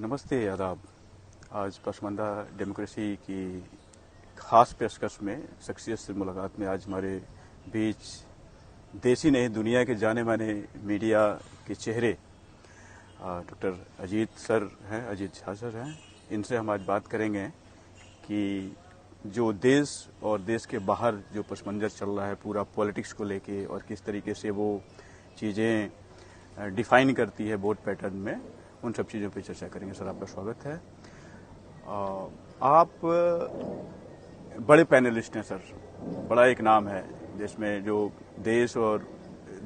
नमस्ते, आदाब। आज पसमानदा डेमोक्रेसी की खास पेशकश में शख्सियत से मुलाकात में आज हमारे बीच देसी नहीं दुनिया के जाने माने मीडिया के चेहरे डॉक्टर अजीत सर हैं, अजीत झा सर हैं। इनसे हम आज बात करेंगे कि जो देश और देश के बाहर जो पस मंजर चल रहा है पूरा पॉलिटिक्स को लेके और किस तरीके से वो चीज़ें डिफाइन करती है वोट पैटर्न में, उन सब चीज़ों पे चर्चा करेंगे। सर, आपका स्वागत है। आप बड़े पैनलिस्ट हैं सर, बड़ा एक नाम है जिसमें जो देश और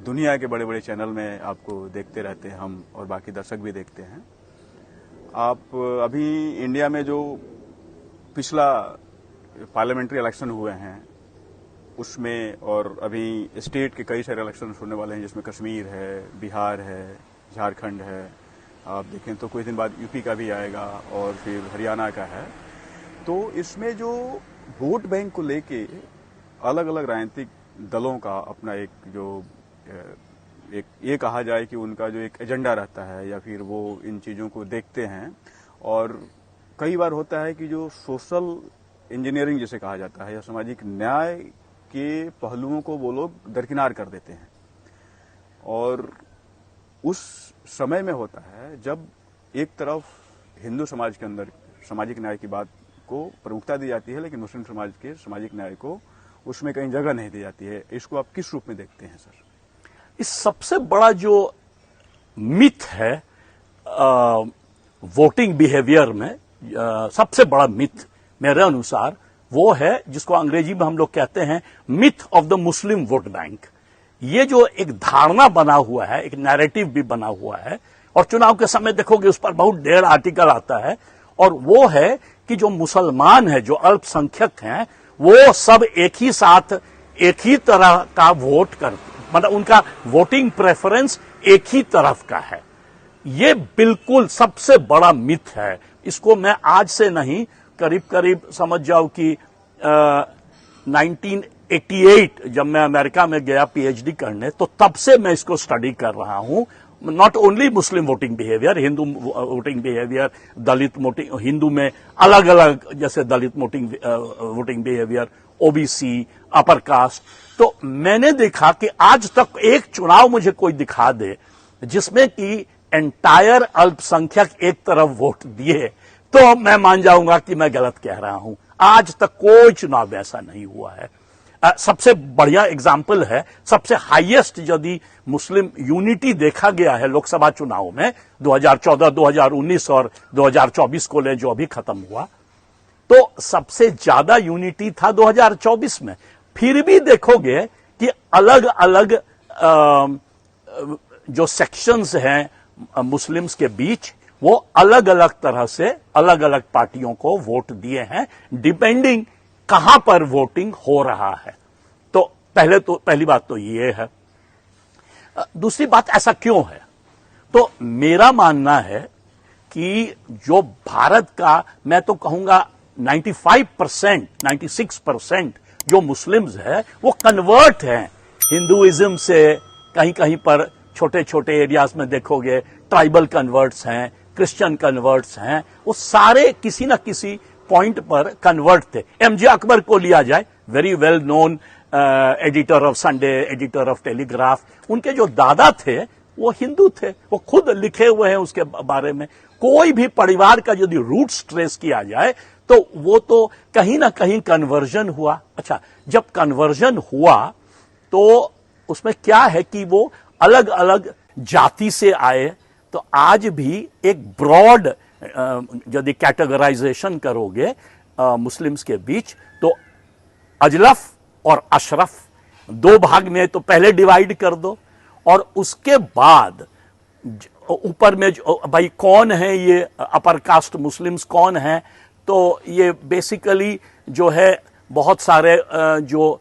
दुनिया के बड़े बड़े चैनल में आपको देखते रहते हैं हम और बाकी दर्शक भी देखते हैं। आप अभी इंडिया में जो पिछला पार्लियामेंट्री इलेक्शन हुए हैं उसमें और अभी स्टेट के कई सारे इलेक्शन होने वाले हैं जिसमें कश्मीर है, बिहार है, झारखंड है, आप देखें तो कुछ दिन बाद यूपी का भी आएगा और फिर हरियाणा का है। तो इसमें जो वोट बैंक को लेके अलग अलग राजनीतिक दलों का अपना एक ये कहा जाए कि उनका जो एक एजेंडा रहता है या फिर वो इन चीज़ों को देखते हैं। और कई बार होता है कि जो सोशल इंजीनियरिंग जिसे कहा जाता है या सामाजिक न्याय के पहलुओं को वो लोग दरकिनार कर देते हैं। और उस समय में होता है जब एक तरफ हिंदू समाज के अंदर सामाजिक न्याय की बात को प्रमुखता दी जाती है, लेकिन मुस्लिम समाज के सामाजिक न्याय को उसमें कहीं जगह नहीं दी जाती है। इसको आप किस रूप में देखते हैं सर? इस सबसे बड़ा जो मिथ है वोटिंग बिहेवियर में, सबसे बड़ा मिथ मेरे अनुसार वो है जिसको अंग्रेजी में हम लोग कहते हैं myth of the Muslim vote bank. ये जो एक धारणा बना हुआ है, एक नैरेटिव भी बना हुआ है, और चुनाव के समय देखोगे उस पर बहुत ढेर आर्टिकल आता है, और वो है कि जो मुसलमान है, जो अल्पसंख्यक हैं, वो सब एक ही साथ एक ही तरह का वोट करते, मतलब उनका वोटिंग प्रेफरेंस एक ही तरफ का है। ये बिल्कुल सबसे बड़ा मिथ है। इसको मैं आज से नहीं, करीब करीब समझ जाओ कि 1988 जब मैं अमेरिका में गया पीएचडी करने, तो तब से मैं इसको स्टडी कर रहा हूं। Not only Muslim voting behaviour, Hindu voting behaviour, Dalit voting, Hindu में अलग अलग जैसे Dalit voting behaviour, OBC, upper caste. तो मैंने देखा कि आज तक एक चुनाव मुझे कोई दिखा दे जिसमें कि एंटायर अल्पसंख्यक एक तरफ वोट दिए, तो मैं मान जाऊंगा कि मैं गलत कह रहा हूं। आज तक कोई चुनाव ऐसा नहीं हुआ है। सबसे बढ़िया एग्जाम्पल है, सबसे हाईएस्ट यदि मुस्लिम यूनिटी देखा गया है लोकसभा चुनाव में 2014, 2019 और 2024 को ले जो अभी खत्म हुआ, तो सबसे ज्यादा यूनिटी था 2024 में। फिर भी देखोगे कि अलग अलग जो सेक्शंस हैं मुस्लिम्स के बीच, वो अलग अलग तरह से अलग अलग पार्टियों को वोट दिए हैं, डिपेंडिंग कहां पर वोटिंग हो रहा है। तो पहली बात तो ये है। दूसरी बात, ऐसा क्यों है? तो मेरा मानना है कि जो भारत का, मैं तो कहूंगा 95%, 96% जो मुस्लिम्स है वो कन्वर्ट हैं हिंदुइज्म से। कहीं कहीं पर छोटे छोटे एरियाज में देखोगे ट्राइबल कन्वर्ट्स हैं, क्रिश्चियन कन्वर्ट्स हैं, वो सारे किसी ना किसी पॉइंट पर कन्वर्ट थे। एमजे अकबर को लिया जाए, very well known editor of Sunday, editor of telegraph. उनके जो दादा थे वो हिंदू थे, वो खुद लिखे हुए हैं उसके बारे में। कोई भी परिवार का यदि रूट्स ट्रेस किया जाए तो वो तो कहीं ना कहीं कन्वर्जन हुआ। अच्छा, जब कन्वर्जन हुआ तो उसमें क्या है कि वो अलग अलग जाति से आए। तो आज भी एक ब्रॉड यदि कैटेगराइजेशन करोगे मुस्लिम्स के बीच, तो अजलफ और अशरफ दो भाग में तो पहले डिवाइड कर दो, और उसके बाद ऊपर में भाई कौन है ये अपर कास्ट मुस्लिम्स कौन है, तो ये बेसिकली जो है बहुत सारे जो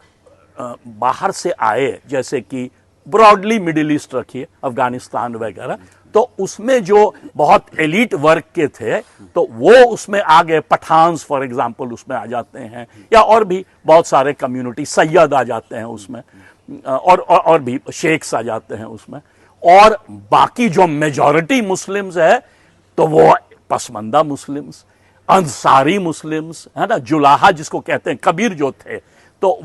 बाहर से आए, जैसे कि ब्रॉडली मिडिल ईस्ट रखिए, अफगानिस्तान वगैरह, तो उसमें जो बहुत एलीट वर्ग के थे तो वो उसमें आ गए। पठान्स फॉर एग्जांपल उसमें आ जाते हैं, या और भी बहुत सारे कम्युनिटी, सैयद आ जाते हैं उसमें, और भी शेख्स आ जाते हैं उसमें। और बाकी जो मेजॉरिटी मुस्लिम्स है तो वो पसमंदा मुस्लिम्स, अंसारी मुस्लिम्स, है ना, जुलाहा जिसको कहते हैं, कबीर जो थे, तो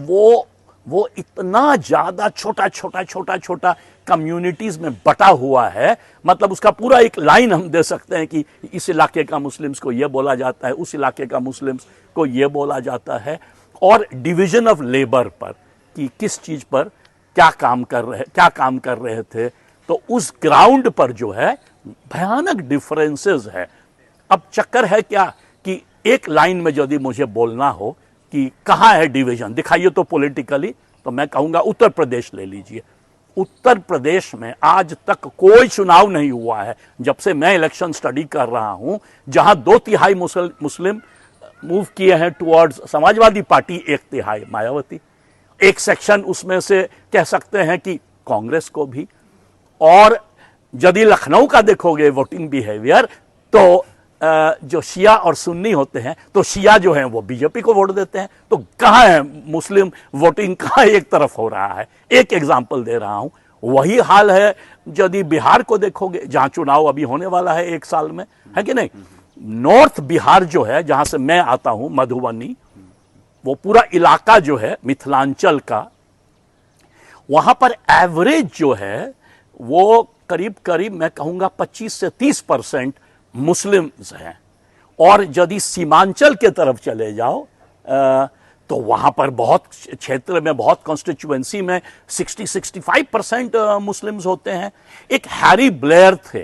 वो इतना ज्यादा छोटा कम्युनिटीज में बटा हुआ है। मतलब उसका पूरा एक लाइन हम दे सकते हैं कि इस इलाके का मुस्लिम्स को ये बोला जाता है, उस इलाके का मुस्लिम्स को ये बोला जाता है। और डिवीजन ऑफ लेबर पर कि किस चीज पर क्या काम कर रहे थे, तो उस ग्राउंड पर जो है भयानक डिफरेंसेस है। अब चक्कर है क्या कि एक लाइन में यदि मुझे बोलना हो कि कहां है डिवीजन, दिखाइए तो पॉलिटिकली, तो मैं कहूंगा उत्तर प्रदेश ले लीजिए। उत्तर प्रदेश में आज तक कोई चुनाव नहीं हुआ है, जब से मैं इलेक्शन स्टडी कर रहा हूं, जहां 2/3 मुस्लिम मूव किए हैं टुवर्ड्स समाजवादी पार्टी, 1/3 मायावती, एक सेक्शन उसमें से कह सकते हैं कि कांग्रेस को भी। और यदि लखनऊ का देखोगे वोटिंग बिहेवियर, तो जो शिया और सुन्नी होते हैं, तो शिया जो हैं वो बीजेपी को वोट देते हैं। तो कहां है मुस्लिम वोटिंग, कहां एक तरफ हो रहा है? एक एग्जांपल दे रहा हूं। वही हाल है यदि बिहार को देखोगे, जहां चुनाव अभी होने वाला है 1 साल में, है कि नहीं। नॉर्थ बिहार जो है, जहां से मैं आता हूं, मधुबनी, वो पूरा इलाका जो है मिथिलांचल का, वहां पर एवरेज जो है वो करीब करीब मैं कहूंगा 25 से 30% मुस्लिम्स हैं। और यदि सीमांचल के तरफ चले जाओ तो वहां पर बहुत क्षेत्र में, बहुत कॉन्स्टिट्यूएंसी में 60-65% मुस्लिम्स होते हैं। एक हैरी ब्लेयर थे,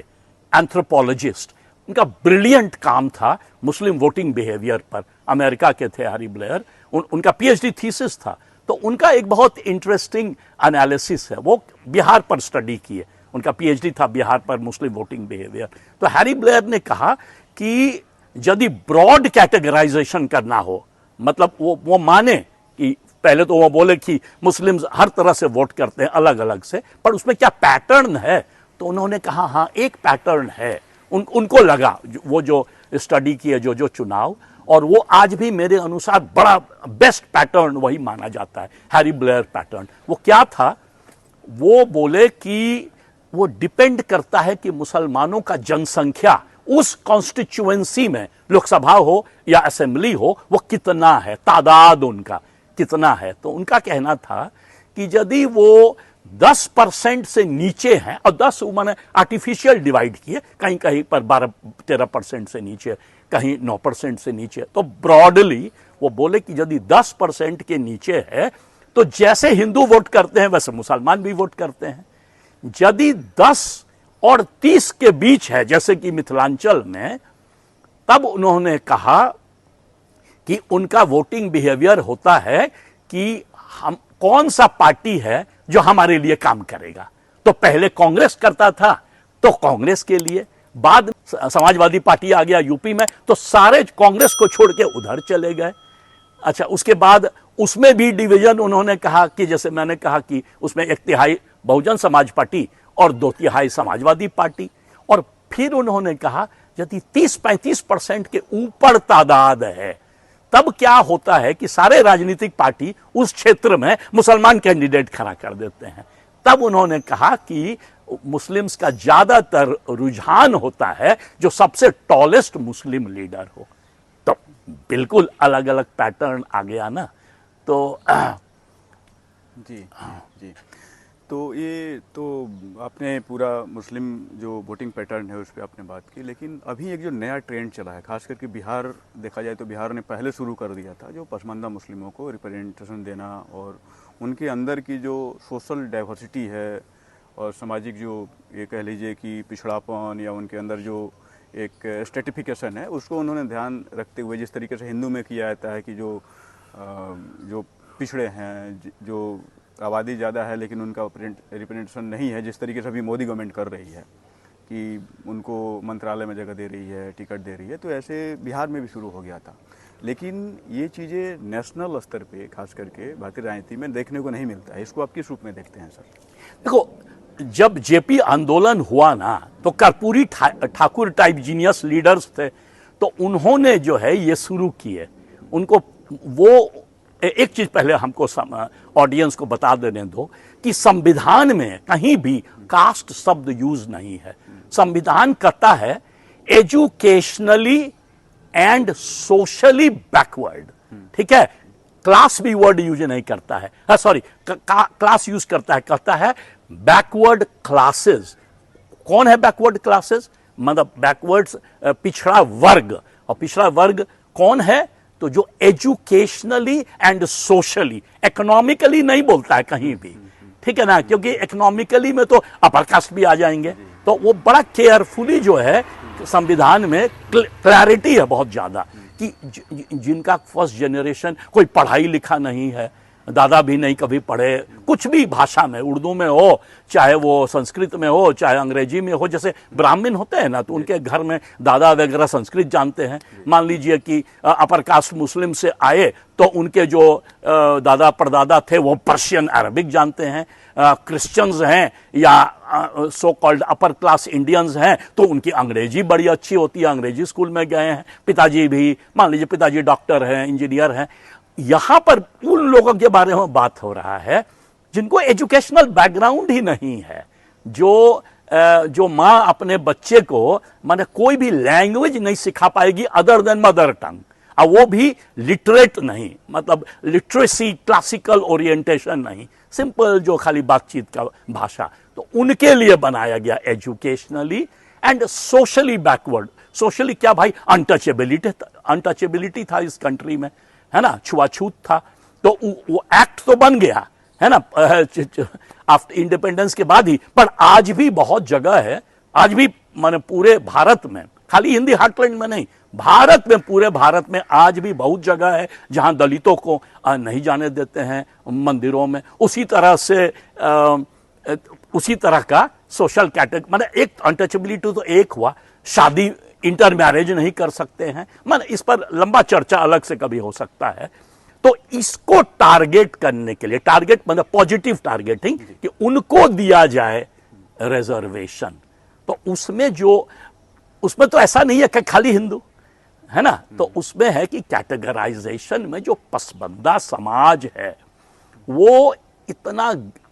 एंथ्रोपोलॉजिस्ट, उनका ब्रिलियंट काम था मुस्लिम वोटिंग बिहेवियर पर, अमेरिका के थे हैरी ब्लेयर, उनका पीएचडी थीसिस था। तो उनका एक बहुत इंटरेस्टिंग एनालिसिस है, वो बिहार पर स्टडी किए, उनका पीएचडी था बिहार पर मुस्लिम वोटिंग बिहेवियर। तो हैरी ब्लेयर ने कहा कि यदि ब्रॉड कैटेगराइजेशन करना हो, मतलब वो माने कि पहले तो वो बोले कि मुस्लिम्स हर तरह से वोट करते हैं अलग अलग से, पर उसमें क्या पैटर्न है? तो उन्होंने कहा हाँ एक पैटर्न है। उनको लगा, वो जो स्टडी किए जो चुनाव, और वो आज भी मेरे अनुसार बड़ा बेस्ट पैटर्न वही माना जाता है, हैरी ब्लेयर पैटर्न। वो क्या था? वो बोले कि वो डिपेंड करता है कि मुसलमानों का जनसंख्या उस कॉन्स्टिट्यूएंसी में, लोकसभा हो या असेंबली हो, वो कितना है, तादाद उनका कितना है। तो उनका कहना था कि यदि वो 10% से नीचे हैं, और 10 मैंने आर्टिफिशियल डिवाइड किए, कहीं कहीं पर 12-13% से नीचे, कहीं 9% से नीचे, तो ब्रॉडली वो बोले कि यदि 10% के नीचे है तो जैसे हिंदू वोट करते हैं वैसे मुसलमान भी वोट करते हैं। यदि 10 और 30 के बीच है, जैसे कि मिथिलांचल में, तब उन्होंने कहा कि उनका वोटिंग बिहेवियर होता है कि हम कौन सा पार्टी है जो हमारे लिए काम करेगा। तो पहले कांग्रेस करता था तो कांग्रेस के लिए, बाद समाजवादी पार्टी आ गया यूपी में, तो सारे कांग्रेस को छोड़ के उधर चले गए। अच्छा, उसके बाद उसमें भी डिवीजन उन्होंने कहा कि जैसे मैंने कहा कि उसमें 1/3 बहुजन समाज पार्टी और 2/3 समाजवादी पार्टी। और फिर उन्होंने कहा यदि 30-35% के ऊपर तादाद है, तब क्या होता है कि सारे राजनीतिक पार्टी उस क्षेत्र में मुसलमान कैंडिडेट खड़ा कर देते हैं। तब उन्होंने कहा कि मुस्लिम्स का ज्यादातर रुझान होता है जो सबसे टॉलेस्ट मुस्लिम लीडर हो। तो बिल्कुल अलग अलग पैटर्न आ गया ना। तो जी जी, तो ये तो आपने पूरा मुस्लिम जो वोटिंग पैटर्न है उस पर आपने बात की, लेकिन अभी एक जो नया ट्रेंड चला है, खास करके बिहार देखा जाए तो बिहार ने पहले शुरू कर दिया था, जो पसमानदा मुस्लिमों को रिप्रेजेंटेशन देना और उनके अंदर की जो सोशल डाइवर्सिटी है और सामाजिक जो ये कह लीजिए कि पिछड़ापन या उनके अंदर जो एक स्ट्रेटिफिकेशन है, उसको उन्होंने ध्यान रखते हुए, जिस तरीके से हिंदू में किया जाता है कि जो पिछड़े हैं, जो आबादी ज़्यादा है लेकिन उनका रिप्रेजेंटेशन नहीं है, जिस तरीके से अभी मोदी गवर्नमेंट कर रही है कि उनको मंत्रालय में जगह दे रही है, टिकट दे रही है, तो ऐसे बिहार में भी शुरू हो गया था। लेकिन ये चीज़ें नेशनल स्तर पे खास करके भारतीय राजनीति में देखने को नहीं मिलता है। इसको आप किस रूप में देखते हैं सर? देखो, जब जेपी आंदोलन हुआ ना, तो Karpoori Thakur type genius leaders थे, तो उन्होंने जो है ये शुरू किए। उनको वो एक चीज पहले हमको ऑडियंस को बता देने दो कि संविधान में कहीं भी कास्ट शब्द यूज नहीं है। संविधान कहता है एजुकेशनली एंड सोशली बैकवर्ड, ठीक है, क्लास भी वर्ड यूज नहीं करता है, सॉरी क्लास यूज करता है, कहता है बैकवर्ड क्लासेस। कौन है बैकवर्ड क्लासेस? मतलब बैकवर्ड्स पिछड़ा वर्ग, और पिछड़ा वर्ग कौन है? तो जो एजुकेशनली एंड सोशली, इकोनॉमिकली नहीं बोलता है कहीं भी, ठीक है ना, क्योंकि इकोनॉमिकली में तो अपर कास्ट भी आ जाएंगे, तो वो बड़ा केयरफुली जो है संविधान में क्लैरिटी है बहुत ज्यादा कि जिनका फर्स्ट जनरेशन कोई पढ़ाई लिखा नहीं है, दादा भी नहीं कभी पढ़े कुछ भी भाषा में, उर्दू में हो, चाहे वो संस्कृत में हो, चाहे अंग्रेजी में हो, जैसे ब्राह्मण होते हैं ना तो उनके घर में दादा वगैरह संस्कृत जानते हैं। मान लीजिए कि अपर कास्ट मुस्लिम से आए तो उनके जो दादा परदादा थे वो पर्शियन अरबिक जानते हैं। क्रिश्चियंस हैं या सो कॉल्ड अपर क्लास इंडियंस हैं तो उनकी अंग्रेजी बड़ी अच्छी होती है, अंग्रेजी स्कूल में गए हैं, पिताजी भी, मान लीजिए पिताजी डॉक्टर हैं, इंजीनियर हैं। यहां पर उन लोगों के बारे में बात हो रहा है जिनको एजुकेशनल बैकग्राउंड ही नहीं है, जो माँ अपने बच्चे को माने कोई भी लैंग्वेज नहीं सिखा पाएगी अदर देन मदर टंग, और वो भी लिटरेट नहीं, मतलब लिटरेसी क्लासिकल ओरिएंटेशन नहीं, सिंपल जो खाली बातचीत का भाषा, तो उनके लिए बनाया गया educationally and socially backward. Socially क्या भाई? अनटचेबिलिटी था इस कंट्री में, है ना, छुआछूत था, तो वो एक्ट तो बन गया है ना आफ्टर इंडिपेंडेंस के बाद ही, पर आज भी बहुत जगह है, आज भी माने पूरे भारत में, खाली हिंदी हार्टलैंड में नहीं, भारत में, पूरे भारत में आज भी बहुत जगह है जहां दलितों को नहीं जाने देते हैं मंदिरों में। उसी तरह से उसी तरह का सोशल कैटेगरी, माने एक अनटचेबिलिटी तो एक हुआ, शादी इंटर मैरिज नहीं कर सकते हैं, माने इस पर लंबा चर्चा अलग से कभी हो सकता है। तो इसको टारगेट करने के लिए, टारगेट मतलब पॉजिटिव टारगेटिंग, कि उनको दिया जाए रिजर्वेशन, तो उसमें तो ऐसा नहीं है कि खाली हिंदू, है ना, तो उसमें है कि कैटेगराइजेशन में जो पसबंदा समाज है वो इतना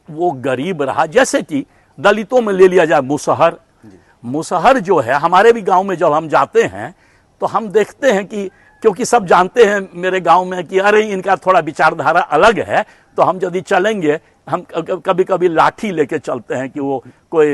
वो गरीब रहा। जैसे कि दलितों में ले लिया जाए मुसहर, मुसहर जो है हमारे भी गांव में जब हम जाते हैं तो हम देखते हैं कि, क्योंकि सब जानते हैं मेरे गांव में कि अरे इनका थोड़ा विचारधारा अलग है, तो हम यदि चलेंगे, हम कभी कभी लाठी लेके चलते हैं कि वो कोई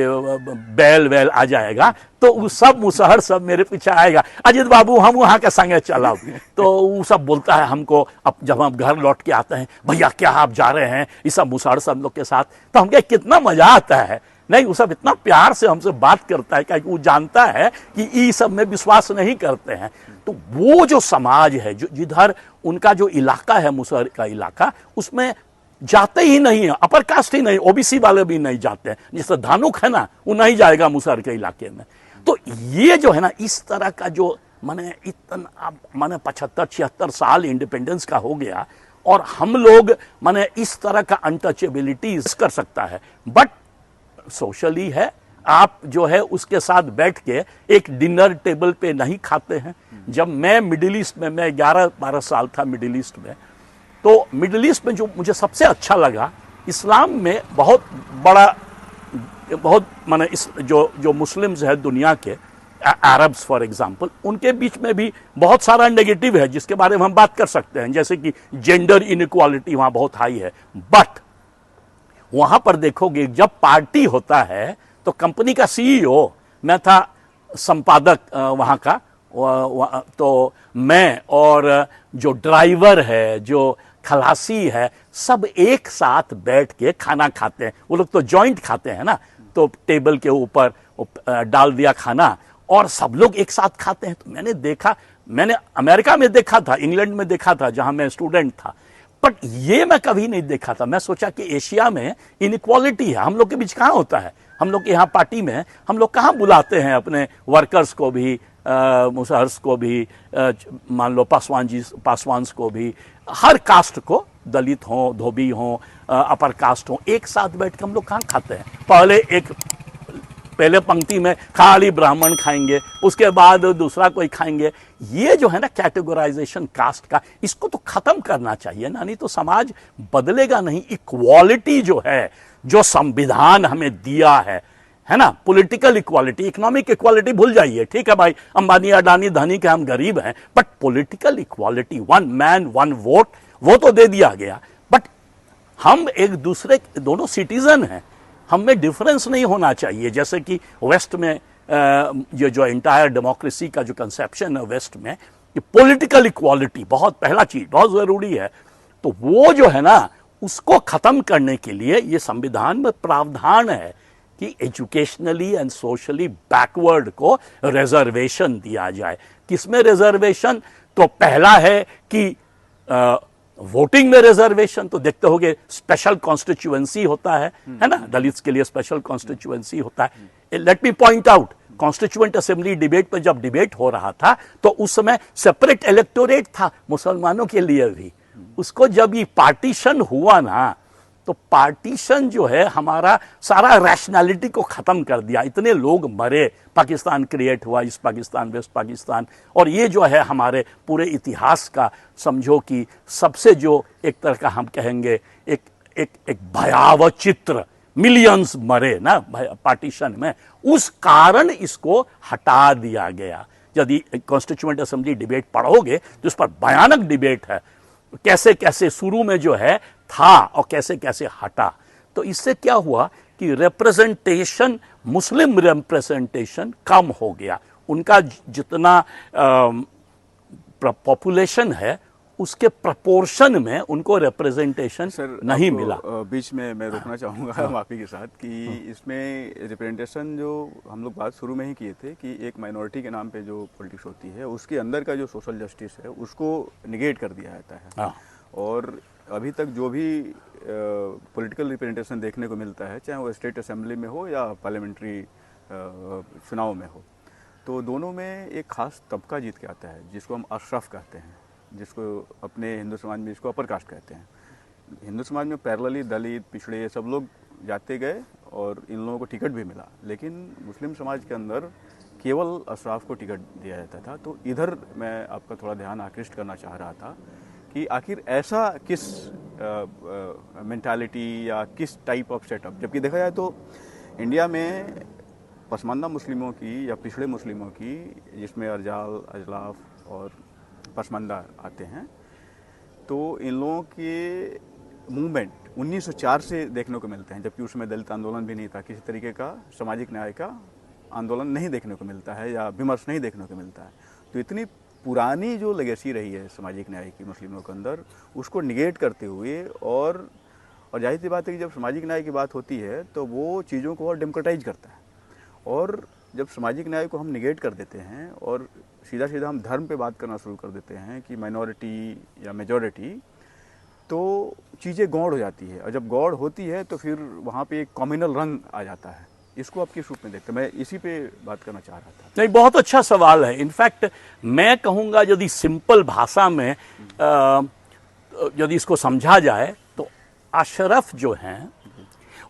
बैल वैल आ जाएगा तो वो सब मुसहर सब मेरे पीछे आएगा, अजित बाबू हम वहां के संगे चलाओ, तो वो सब बोलता है हमको। अब जब हम घर लौट के आते हैं, भैया क्या आप जा रहे हैं ये सब मुसहर सब लोग के साथ, तो हम क्या कितना मजा आता है। नहीं, वो सब इतना प्यार से हमसे बात करता है क्योंकि वो जानता है कि ये सब में विश्वास नहीं करते हैं। तो वो जो समाज है, जो जिधर उनका जो इलाका है मुसहर का इलाका, उसमें जाते ही नहीं है, अपर कास्ट ही नहीं, ओबीसी वाले भी नहीं जाते हैं। जैसे धानुक है ना, वो नहीं जाएगा मुसहर के इलाके में। तो ये जो है ना, इस तरह का जो माने इतना माने 75-76 साल इंडिपेंडेंस का हो गया और हम लोग माने इस तरह का अनटचेबिलिटी कर सकता है, बट सोशली है, आप जो है उसके साथ बैठ के एक डिनर टेबल पे नहीं खाते हैं। जब मैं मिडिल ईस्ट में, मैं 11-12 साल था मिडिल ईस्ट में, तो मिडिल ईस्ट में जो मुझे सबसे अच्छा लगा, इस्लाम में बहुत बड़ा, बहुत माने इस जो मुस्लिम्स है दुनिया के, अरब्स फॉर एग्जांपल, उनके बीच में भी बहुत सारा नेगेटिव है जिसके बारे में हम बात कर सकते हैं, जैसे कि जेंडर इनइक्वालिटी वहां बहुत हाई है। बट वहां पर देखोगे जब पार्टी होता है तो कंपनी का सीईओ, मैं था संपादक वहां का, तो मैं और जो ड्राइवर है, जो खलासी है, सब एक साथ बैठ के खाना खाते हैं। वो लोग तो जॉइंट खाते हैं ना, तो टेबल के ऊपर डाल दिया खाना और सब लोग एक साथ खाते हैं। तो मैंने देखा, मैंने अमेरिका में देखा था, इंग्लैंड में देखा था जहां मैं स्टूडेंट था, बट ये मैं कभी नहीं देखा था। मैं सोचा कि एशिया में इनइक्वालिटी है, हम लोग के बीच कहां होता है। हम लोग के यहाँ पार्टी में हम लोग कहां बुलाते हैं अपने वर्कर्स को भी, मुसहर्स को भी, मान लो पासवान्स को भी, हर कास्ट को, दलित हो, धोबी हो, अपर कास्ट हो, एक साथ बैठ के हम लोग कहां खाते हैं। पहले पंक्ति में खाली ब्राह्मण खाएंगे, उसके बाद दूसरा कोई खाएंगे। ये जो है ना कैटेगराइजेशन कास्ट का, इसको तो खत्म करना चाहिए ना, नहीं तो समाज बदलेगा नहीं। इक्वालिटी जो है, जो संविधान हमें दिया है है ना, पॉलिटिकल इक्वालिटी, इकोनॉमिक इक्वालिटी भूल जाइए, ठीक है भाई, अंबानी अडानी धनी के हम गरीब हैं, but political equality, one man one vote, वो तो दे दिया गया, बट हम एक दूसरे दोनों सिटीजन हैं, हम में डिफरेंस नहीं होना चाहिए। जैसे कि वेस्ट में ये जो इंटायर डेमोक्रेसी का जो कंसेप्शन है वेस्ट में, कि पॉलिटिकल इक्वालिटी बहुत पहला चीज बहुत जरूरी है, तो वो जो है ना उसको खत्म करने के लिए ये संविधान में प्रावधान है कि एजुकेशनली एंड सोशली बैकवर्ड को रिजर्वेशन दिया जाए। किसमें रिजर्वेशन? तो पहला है कि वोटिंग में रिजर्वेशन, तो देखते होंगे स्पेशल कॉन्स्टिट्यूएंसी होता है ना, दलित्स के लिए स्पेशल कॉन्स्टिट्यूएंसी होता है। Let me point out, constituent assembly debate पर जब डिबेट हो रहा था तो उस समय सेपरेट इलेक्टोरेट था मुसलमानों के लिए भी। उसको जब ये पार्टीशन हुआ ना, तो पार्टीशन जो है हमारा सारा रैशनैलिटी को खत्म कर दिया। इतने लोग मरे, पाकिस्तान क्रिएट हुआ, ईस्ट पाकिस्तान, वेस्ट पाकिस्तान, और ये जो है हमारे पूरे इतिहास का समझो कि सबसे जो एक तरह का हम कहेंगे एक भयावह चित्र, मिलियंस मरे ना पार्टीशन में, उस कारण इसको हटा दिया गया। यदि कॉन्स्टिट्यूएंट असेंबली डिबेट पढ़ोगे तो उस पर भयानक डिबेट है, कैसे कैसे शुरू में जो है था और कैसे कैसे हटा। तो इससे क्या हुआ कि रिप्रेजेंटेशन, मुस्लिम रिप्रेजेंटेशन कम हो गया। उनका जितना पॉपुलेशन है उसके प्रपोर्शन में उनको रिप्रेजेंटेशन नहीं मिला। बीच में मैं रोकना चाहूँगा माफी के साथ कि इसमें रिप्रेजेंटेशन जो हम लोग बात शुरू में ही किए थे कि एक माइनॉरिटी के नाम पे जो पॉलिटिक्स होती है उसके अंदर का जो सोशल जस्टिस है उसको निगेट कर दिया जाता है। और अभी तक जो भी पॉलिटिकल रिप्रेजेंटेशन देखने को मिलता है, चाहे वो स्टेट असेंबली में हो या पार्लियामेंट्री चुनाव में हो, तो दोनों में एक खास तबका जीत के आता है जिसको हम अशरफ कहते हैं, जिसको अपने हिंदू समाज में इसको अपर कास्ट कहते हैं। हिंदू समाज में पैरेलली दलित, पिछड़े सब लोग जाते गए और इन लोगों को टिकट भी मिला, लेकिन मुस्लिम समाज के अंदर केवल अशराफ को टिकट दिया जाता था। तो इधर मैं आपका थोड़ा ध्यान आकृष्ट करना चाह रहा था कि आखिर ऐसा किस मेंटालिटी या किस टाइप ऑफ सेटअप, जबकि देखा जाए तो इंडिया में पसमानदा मुस्लिमों की या पिछड़े मुस्लिमों की, जिसमें अरजाल, अजलाफ और पसमानदा आते हैं, तो इन लोगों के मूवमेंट 1904 से देखने को मिलते हैं, जबकि उसमें दलित आंदोलन भी नहीं था, किसी तरीके का सामाजिक न्याय का आंदोलन नहीं देखने को मिलता है या विमर्श नहीं देखने को मिलता है। तो इतनी पुरानी जो लेगेसी रही है सामाजिक न्याय की मुस्लिमों के अंदर, उसको निगेट करते हुए और जाहिर सी बात है कि जब सामाजिक न्याय की बात होती है तो वो चीज़ों को और डेमोक्रेटाइज करता है। और जब सामाजिक न्याय को हम निगेट कर देते हैं और सीधा सीधा हम धर्म पे बात करना शुरू कर देते हैं कि माइनॉरिटी या मेजॉरिटी, तो चीज़ें गौड़ हो जाती है। और जब गौड़ होती है तो फिर वहाँ पे एक कम्युनल रंग आ जाता है। इसको आप किस रूप में देखते हैं? मैं इसी पे बात करना चाह रहा था। नहीं, बहुत अच्छा सवाल है। इनफैक्ट मैं कहूँगा यदि सिंपल भाषा में यदि इसको समझा जाए तो अशरफ जो हैं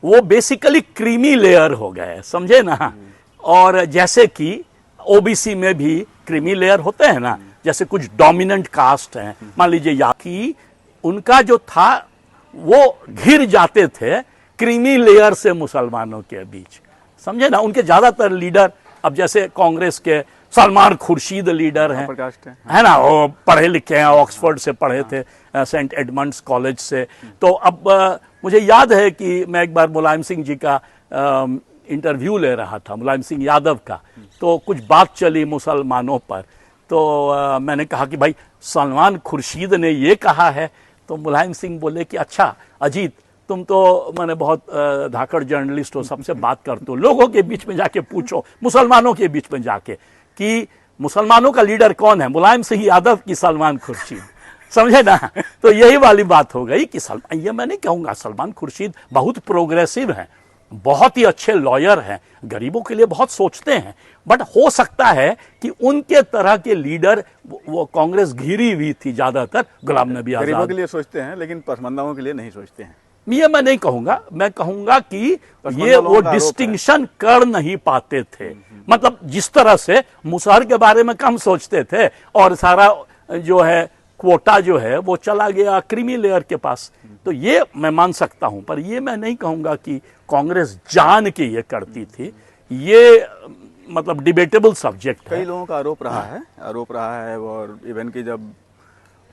वो बेसिकली क्रीमी लेयर हो गए, समझे ना। और जैसे कि ओबीसी में भी क्रीमी लेयर होते हैं ना, जैसे कुछ डोमिनेंट कास्ट हैं, मान लीजिए याकी, उनका जो था वो घिर जाते थे क्रीमी लेयर से मुसलमानों के बीच, समझे ना। उनके ज्यादातर लीडर, अब जैसे कांग्रेस के सलमान खुर्शीद लीडर हैं, है ना, वो पढ़े लिखे हैं, ऑक्सफोर्ड से पढ़े थे, सेंट एडमंड्स कॉलेज से। तो अब मुझे याद है कि मैं एक बार मुलायम सिंह जी का इंटरव्यू ले रहा था, मुलायम सिंह यादव का, तो कुछ बात चली मुसलमानों पर। तो मैंने कहा कि भाई सलमान खुर्शीद ने ये कहा है। तो मुलायम सिंह बोले कि अच्छा अजीत, तुम तो मैंने बहुत धाकड़ जर्नलिस्ट हो, सबसे बात करते हो, लोगों के बीच में जाके पूछो, मुसलमानों के बीच में जाके, कि मुसलमानों का लीडर कौन है, मुलायम सिंह यादव की सलमान खुर्शीद, समझे ना। तो यही वाली बात हो गई कि ये मैं नहीं कहूँगा, सलमान खुर्शीद बहुत प्रोग्रेसिव हैं, बहुत ही अच्छे लॉयर हैं, गरीबों के लिए बहुत सोचते हैं, बट हो सकता है कि उनके तरह के लीडर, वो कांग्रेस घिरी हुई थी ज्यादातर गुलाम नबी आजाद, गरीबों के लिए सोचते हैं लेकिन पसमानदाओं के लिए नहीं सोचते हैं। ये मैं नहीं कहूंगा, मैं कहूंगा कि ये वो डिस्टिंक्शन कर नहीं पाते थे। मतलब जिस तरह से मुसहर के बारे में कम सोचते थे और सारा जो है क्वोटा जो है वो चला गया क्रीमी लेयर के पास, तो ये मैं मान सकता हूं। पर ये मैं नहीं कहूंगा कि कांग्रेस जान के ये करती थी, ये मतलब डिबेटेबल सब्जेक्ट कई है। लोगों का आरोप रहा है और इवन कि जब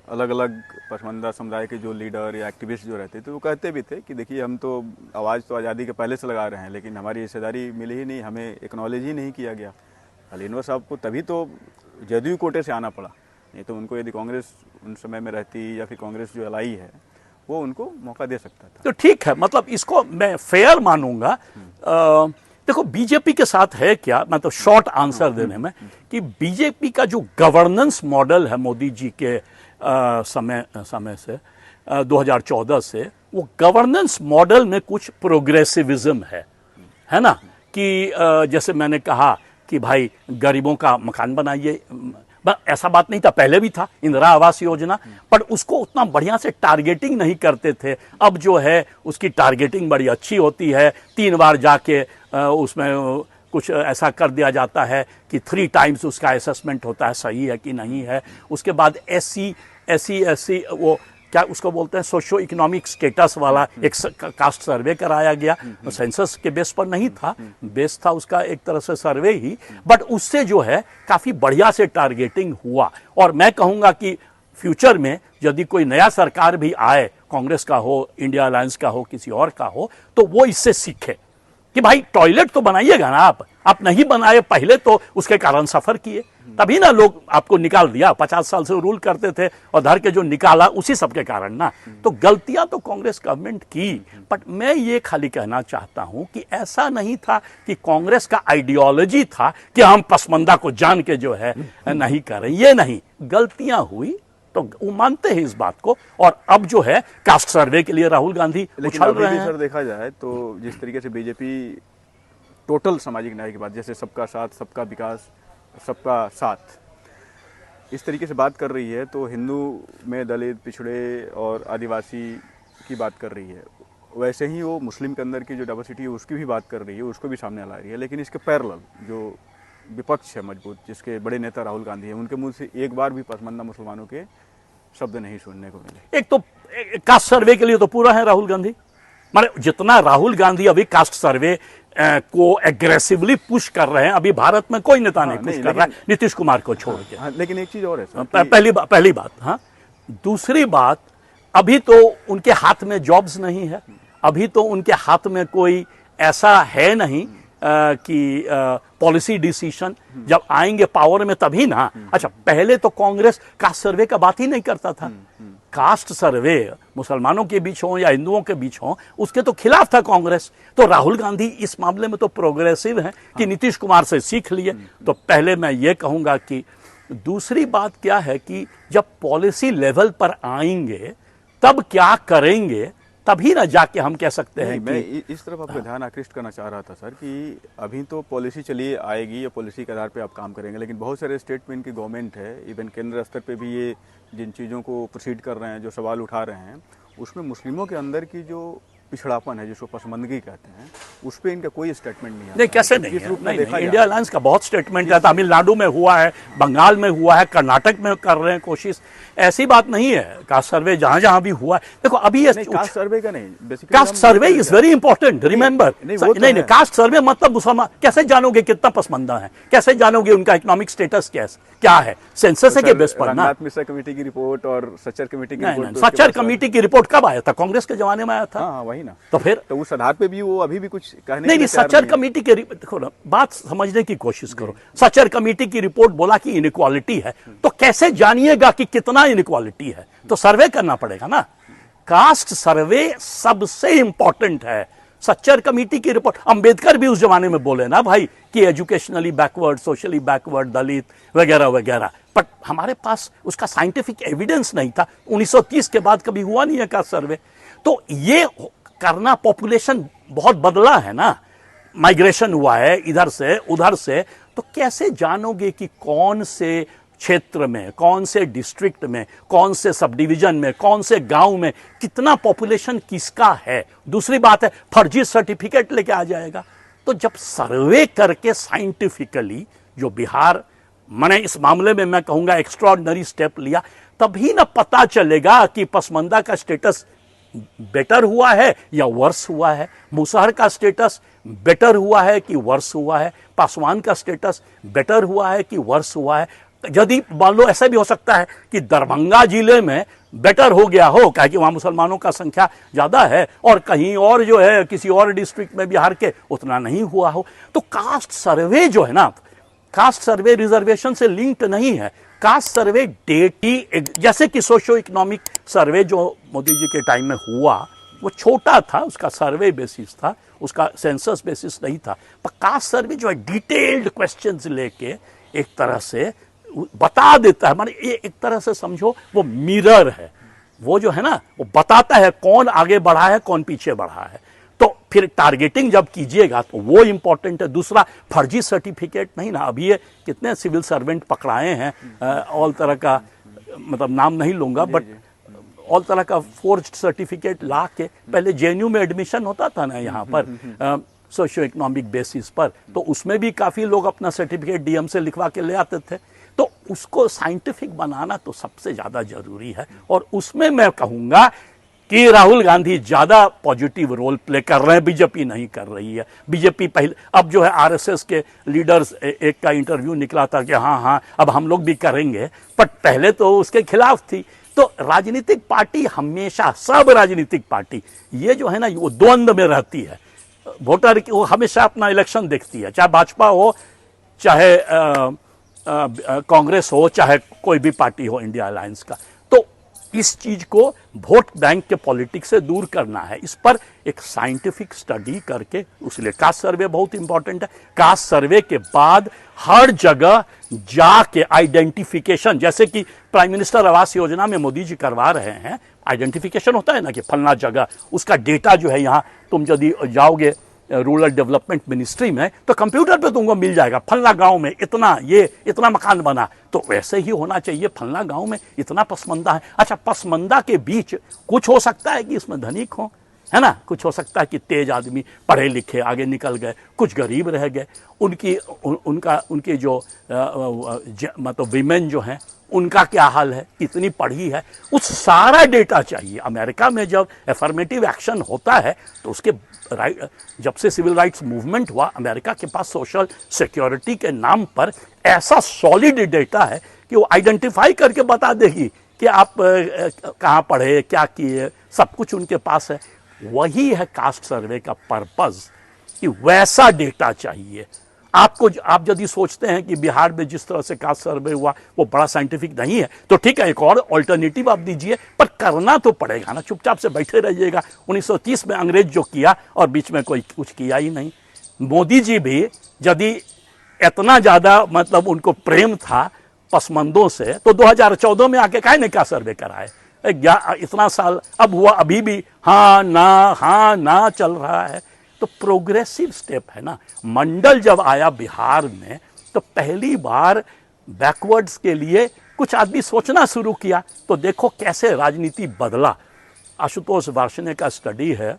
अलग अलग पसमानदा समुदाय के जो लीडर या एक्टिविस्ट जो रहते थे वो कहते भी थे कि देखिए हम तो आवाज़ तो आज़ादी के पहले से लगा रहे हैं, लेकिन हमारी हिस्सेदारी मिली ही नहीं, हमें एक्नॉलेज ही नहीं किया गया। अली अनवर साहब को तभी तो जदयू कोटे से आना पड़ा, नहीं तो उनको यदि कांग्रेस उन समय में रहती या फिर कांग्रेस जो अलाई है वो उनको मौका दे सकता था। तो ठीक है, मतलब इसको मैं फेयर मानूंगा। देखो बीजेपी के साथ है क्या, मतलब शॉर्ट आंसर देने में, कि बीजेपी का जो गवर्नेंस मॉडल है मोदी जी के समय से 2014 से, वो गवर्नेंस मॉडल में कुछ प्रोग्रेसिविज्म है ना, कि जैसे मैंने कहा कि भाई गरीबों का मकान बनाइए, ऐसा बात नहीं था, पहले भी था इंदिरा आवास योजना, पर उसको उतना बढ़िया से टारगेटिंग नहीं करते थे। अब जो है उसकी टारगेटिंग बड़ी अच्छी होती है, 3 बार जाके उसमें कुछ ऐसा कर दिया जाता है कि 3 टाइम्स उसका असेसमेंट होता है सही है कि नहीं है। उसके बाद एससी वो क्या उसको बोलते हैं, सोशो इकोनॉमिक स्टेटस वाला एक कास्ट सर्वे कराया गया, सेंसस के बेस पर नहीं था, बेस था उसका एक तरह से सर्वे ही, बट उससे जो है काफी बढ़िया से टारगेटिंग हुआ। और मैं कहूंगा कि फ्यूचर में यदि कोई नया सरकार भी आए, कांग्रेस का हो, इंडिया अलायंस का हो, किसी और का हो, तो वो इससे सीखे कि भाई टॉयलेट तो बनाइएगा ना, आप नहीं बनाए पहले तो उसके कारण सफर किए, तभी ना लोग आपको निकाल दिया। 50 साल से रूल करते थे और धर के जो निकाला उसी सब के कारण ना। तो गलतियां तो कांग्रेस गवर्नमेंट की, बट मैं ये खाली कहना चाहता हूं कि ऐसा नहीं था कि कांग्रेस का आइडियोलॉजी था कि हम पसमंदा को जान के जो है नहीं करें, ये नहीं, गलतियां हुई तो वो मानते हैं इस बात को। और अब जो है कास्ट सर्वे के लिए राहुल गांधी उछल रहे हैं। सर देखा जाए तो जिस तरीके से बीजेपी टोटल सामाजिक न्याय की बात, जैसे सबका साथ, सबका विकास, सबका साथ, इस तरीके से बात कर रही है, तो हिंदू में दलित, पिछड़े और आदिवासी की बात कर रही है, वैसे ही वो मुस्लिम के अंदर की जो डाइवर्सिटी है उसकी भी बात कर रही है, उसको भी सामने ला रही है। लेकिन इसके पैरेलल जो विपक्ष है मजबूत, जिसके बड़े नेता राहुल गांधी हैं, उनके मुंह से एक बार भी पसमानदा मुसलमानों के शब्द नहीं सुनने को मिले। एक तो कास्ट सर्वे के लिए तो पूरा है राहुल गांधी, माने जितना राहुल गांधी अभी कास्ट सर्वे को एग्रेसिवली पुश कर रहे हैं, अभी भारत में कोई नेता नहीं पुश कर रहा है, नीतीश कुमार को छोड़ के। लेकिन एक चीज और है सर, पहली बात। हाँ, दूसरी बात, अभी तो उनके हाथ में जॉब्स नहीं है, अभी तो उनके हाथ में कोई ऐसा है नहीं कि पॉलिसी डिसीजन, जब आएंगे पावर में तभी ना। अच्छा, पहले तो कांग्रेस कास्ट सर्वे का बात ही नहीं करता था। कास्ट सर्वे मुसलमानों के बीच हो या हिंदुओं के बीच हो, उसके तो खिलाफ था कांग्रेस। तो राहुल गांधी इस मामले में तो प्रोग्रेसिव है कि नीतीश कुमार से सीख लिए। तो पहले मैं ये कहूंगा कि दूसरी बात क्या है कि जब पॉलिसी लेवल पर आएंगे तब क्या करेंगे, तभी ना जाके हम कह सकते हैं। मैं इस तरफ आपका ध्यान आकृष्ट करना चाह रहा था सर कि अभी तो पॉलिसी चलिए आएगी या पॉलिसी के आधार पे आप काम करेंगे, लेकिन बहुत सारे स्टेट में इनकी गवर्नमेंट है, इवन केंद्र स्तर पे भी ये जिन चीज़ों को प्रोसीड कर रहे हैं, जो सवाल उठा रहे हैं, उसमें मुस्लिमों के अंदर की जो पिछड़ापन है, जिसको पसमंदगी कहते हैं, उस पर इनका कोई स्टेटमेंट नहीं है। नहीं, कैसे नहीं है? नहीं, इंडिया अलायंस का बहुत स्टेटमेंट है, तमिलनाडु में हुआ है, बंगाल में हुआ है, कर्नाटक में कर रहे हैं कोशिश। ऐसी बात नहीं है, कास्ट सर्वे जहां जहां भी हुआ है। देखो अभी कास्ट सर्वे का नहीं, basically cast survey is very important, remember. नहीं, कास्ट सर्वे मतलब मुसलमान कैसे जानोगे कितना पसमंदा है, कैसे जानोगे उनका इकोनॉमिक स्टेटस क्या है, सेंसस के बेस पर ना। मिश्रा कमेटी की रिपोर्ट और सच्चर कमेटी की रिपोर्ट, सच्चर कमेटी की रिपोर्ट कब आया था? कांग्रेस के जमाने में आया था। हाँ, वही ना। तो फिर तो उस आधार पे भी वो अभी भी कुछ कहने नहीं, सच्चर कमेटी के, देखो ना, बात समझने की कोशिश करो। सच्चर कमेटी की रिपोर्ट बोला कि इनइक्वालिटी है, तो कैसे जानिएगा कि कितना इनइक्वालिटी है? तो सर्वे करना पड़ेगा ना। कास्ट सर्वे सबसे इंपॉर्टेंट है। सच्चर कमेटी की रिपोर्ट, अंबेडकर भी उस जमाने में बोले ना भाई कि एजुकेशनली बैकवर्ड, सोशली बैकवर्ड, दलित वगैरह वगैरह, पर हमारे पास उसका साइंटिफिक एविडेंस नहीं था। 1930 के बाद कभी हुआ नहीं है कास्ट सर्वे। तो ये करना, पॉपुलेशन बहुत बदला है ना, माइग्रेशन हुआ है इधर से उधर से, तो कैसे जानोगे कि कौन से क्षेत्र में, कौन से डिस्ट्रिक्ट में, कौन से सब डिवीजन में, कौन से गांव में कितना पॉपुलेशन किसका है? दूसरी बात है, फर्जी सर्टिफिकेट लेके आ जाएगा। तो जब सर्वे करके साइंटिफिकली, जो बिहार मैंने इस मामले में मैं कहूंगा एक्स्ट्राऑर्डिनरी स्टेप लिया, तभी ना पता चलेगा कि पसमंदा का स्टेटस बेटर हुआ है या वर्स हुआ है। मुसहर का स्टेटस बेटर हुआ है कि वर्स हुआ है, पासवान का स्टेटस बेटर हुआ है कि वर्स हुआ है। यदि मान लो ऐसा भी हो सकता है कि दरभंगा जिले में बेटर हो गया हो, क्या कि वहां मुसलमानों का संख्या ज्यादा है, और कहीं और जो है किसी और डिस्ट्रिक्ट में बिहार के उतना नहीं हुआ हो। तो कास्ट सर्वे जो है ना, कास्ट सर्वे रिजर्वेशन से लिंक्ड नहीं है। कास्ट सर्वे डेटी, जैसे कि सोशो इकोनॉमिक सर्वे जो मोदी जी के टाइम में हुआ वो छोटा था, उसका सर्वे बेसिस था, उसका सेंसस बेसिस नहीं था। पर कास्ट सर्वे जो है डिटेल्ड क्वेश्चंस लेके एक तरह से बता देता है, माने ये एक तरह से समझो वो मिरर है, वो जो है ना वो बताता है कौन आगे बढ़ा है कौन पीछे बढ़ा है। तो फिर टारगेटिंग जब कीजिएगा तो वो इंपॉर्टेंट है। दूसरा, फर्जी सर्टिफिकेट नहीं ना, अभी ये कितने सिविल सर्वेंट पकड़ाए हैं, ऑल तरह का, मतलब नाम नहीं लूंगा, बट ऑल तरह का फोर्ज्ड सर्टिफिकेट ला के, पहले जेएनयू में एडमिशन होता था ना यहाँ पर सोशियो इकोनॉमिक बेसिस पर, तो उसमें भी काफी लोग अपना सर्टिफिकेट डीएम से लिखवा के ले आते थे। तो उसको साइंटिफिक बनाना तो सबसे ज्यादा जरूरी है, और उसमें मैं कहूंगा कि राहुल गांधी ज्यादा पॉजिटिव रोल प्ले कर रहे हैं, बीजेपी नहीं कर रही है। बीजेपी पहले, अब जो है आरएसएस के लीडर्स, एक का इंटरव्यू निकला था कि हाँ अब हम लोग भी करेंगे, पर पहले तो उसके खिलाफ थी। तो राजनीतिक पार्टी हमेशा, सब राजनीतिक पार्टी ये जो है ना वो द्वंद्व में रहती है। वोटर की वो हमेशा अपना इलेक्शन देखती है, चाहे भाजपा हो, चाहे कांग्रेस हो, चाहे कोई भी पार्टी हो इंडिया अलायंस का। तो इस चीज को वोट बैंक के पॉलिटिक्स से दूर करना है, इस पर एक साइंटिफिक स्टडी करके, उसलिए कास्ट सर्वे बहुत इंपॉर्टेंट है। कास्ट सर्वे के बाद हर जगह जाके आइडेंटिफिकेशन, जैसे कि प्राइम मिनिस्टर आवास योजना में मोदी जी करवा रहे हैं, आइडेंटिफिकेशन होता है ना कि फलना जगह, उसका डेटा जो है यहाँ तुम यदि जाओगे रूरल डेवलपमेंट मिनिस्ट्री में तो कंप्यूटर पे तुमको मिल जाएगा, फलना गांव में इतना, ये इतना मकान बना। तो वैसे ही होना चाहिए, फलना गांव में इतना पसमंदा है। अच्छा, पसमंदा के बीच कुछ हो सकता है कि इसमें धनिक हो, है ना, कुछ हो सकता है कि तेज आदमी पढ़े लिखे आगे निकल गए, कुछ गरीब रह गए, उनकी जो मतलब विमेन जो हैं उनका क्या हाल है, कितनी पढ़ी है, उस सारा डेटा चाहिए। अमेरिका में जब एफर्मेटिव एक्शन होता है तो उसके जब से सिविल राइट्स मूवमेंट हुआ, अमेरिका के पास सोशल सिक्योरिटी के नाम पर ऐसा सॉलिड डेटा है कि वो आइडेंटिफाई करके बता देगी कि आप कहाँ पढ़े, क्या किए, सब कुछ उनके पास है। वही है कास्ट सर्वे का पर्पस, कि वैसा डेटा चाहिए आपको। आप यदि सोचते हैं कि बिहार में जिस तरह से कास्ट सर्वे हुआ वो बड़ा साइंटिफिक नहीं है, तो ठीक है, एक और ऑल्टरनेटिव आप दीजिए, पर करना तो पड़ेगा ना, चुपचाप से बैठे रहिएगा। 1930 में अंग्रेज जो किया और बीच में कोई कुछ किया ही नहीं। मोदी जी भी यदि इतना ज्यादा मतलब उनको प्रेम था पसमंदों से, तो 2014 में आके काहे ने क्या सर्वे कराए? इतना साल अब हुआ, अभी भी हाँ ना चल रहा है। तो प्रोग्रेसिव स्टेप है ना। मंडल जब आया बिहार में तो पहली बार बैकवर्ड्स के लिए कुछ आदमी सोचना शुरू किया, तो देखो कैसे राजनीति बदला। आशुतोष वार्ष्णेय का स्टडी है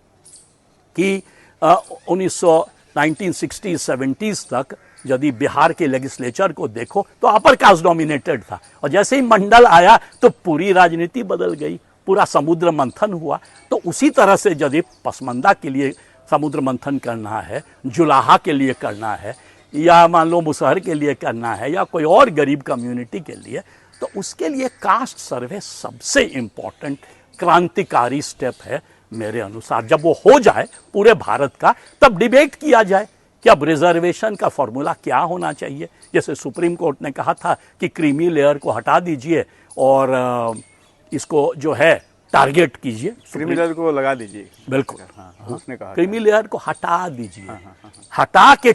कि 1960s-70s तक यदि बिहार के लेजिस्लेचर को देखो तो अपर कास्ट डोमिनेटेड था, और जैसे ही मंडल आया तो पूरी राजनीति बदल गई, पूरा समुद्र मंथन हुआ। तो उसी तरह से यदि पसमंदा के लिए समुद्र मंथन करना है, जुलाहा के लिए करना है, या मान लो मुसहर के लिए करना है, या कोई और गरीब कम्युनिटी के लिए, तो उसके लिए कास्ट सर्वे सबसे इंपॉर्टेंट क्रांतिकारी स्टेप है मेरे अनुसार। जब वो हो जाए पूरे भारत का, तब डिबेट किया जाए कि अब रिजर्वेशन का फॉर्मूला क्या होना चाहिए। जैसे सुप्रीम कोर्ट ने कहा था कि क्रीमी लेयर को हटा दीजिए और इसको जो है टारगेट कीजिए, क्रीमी लेयर को लगा दीजिए। बिल्कुल, उसने कहा क्रीमी लेयर को हटा दीजिए, हटा के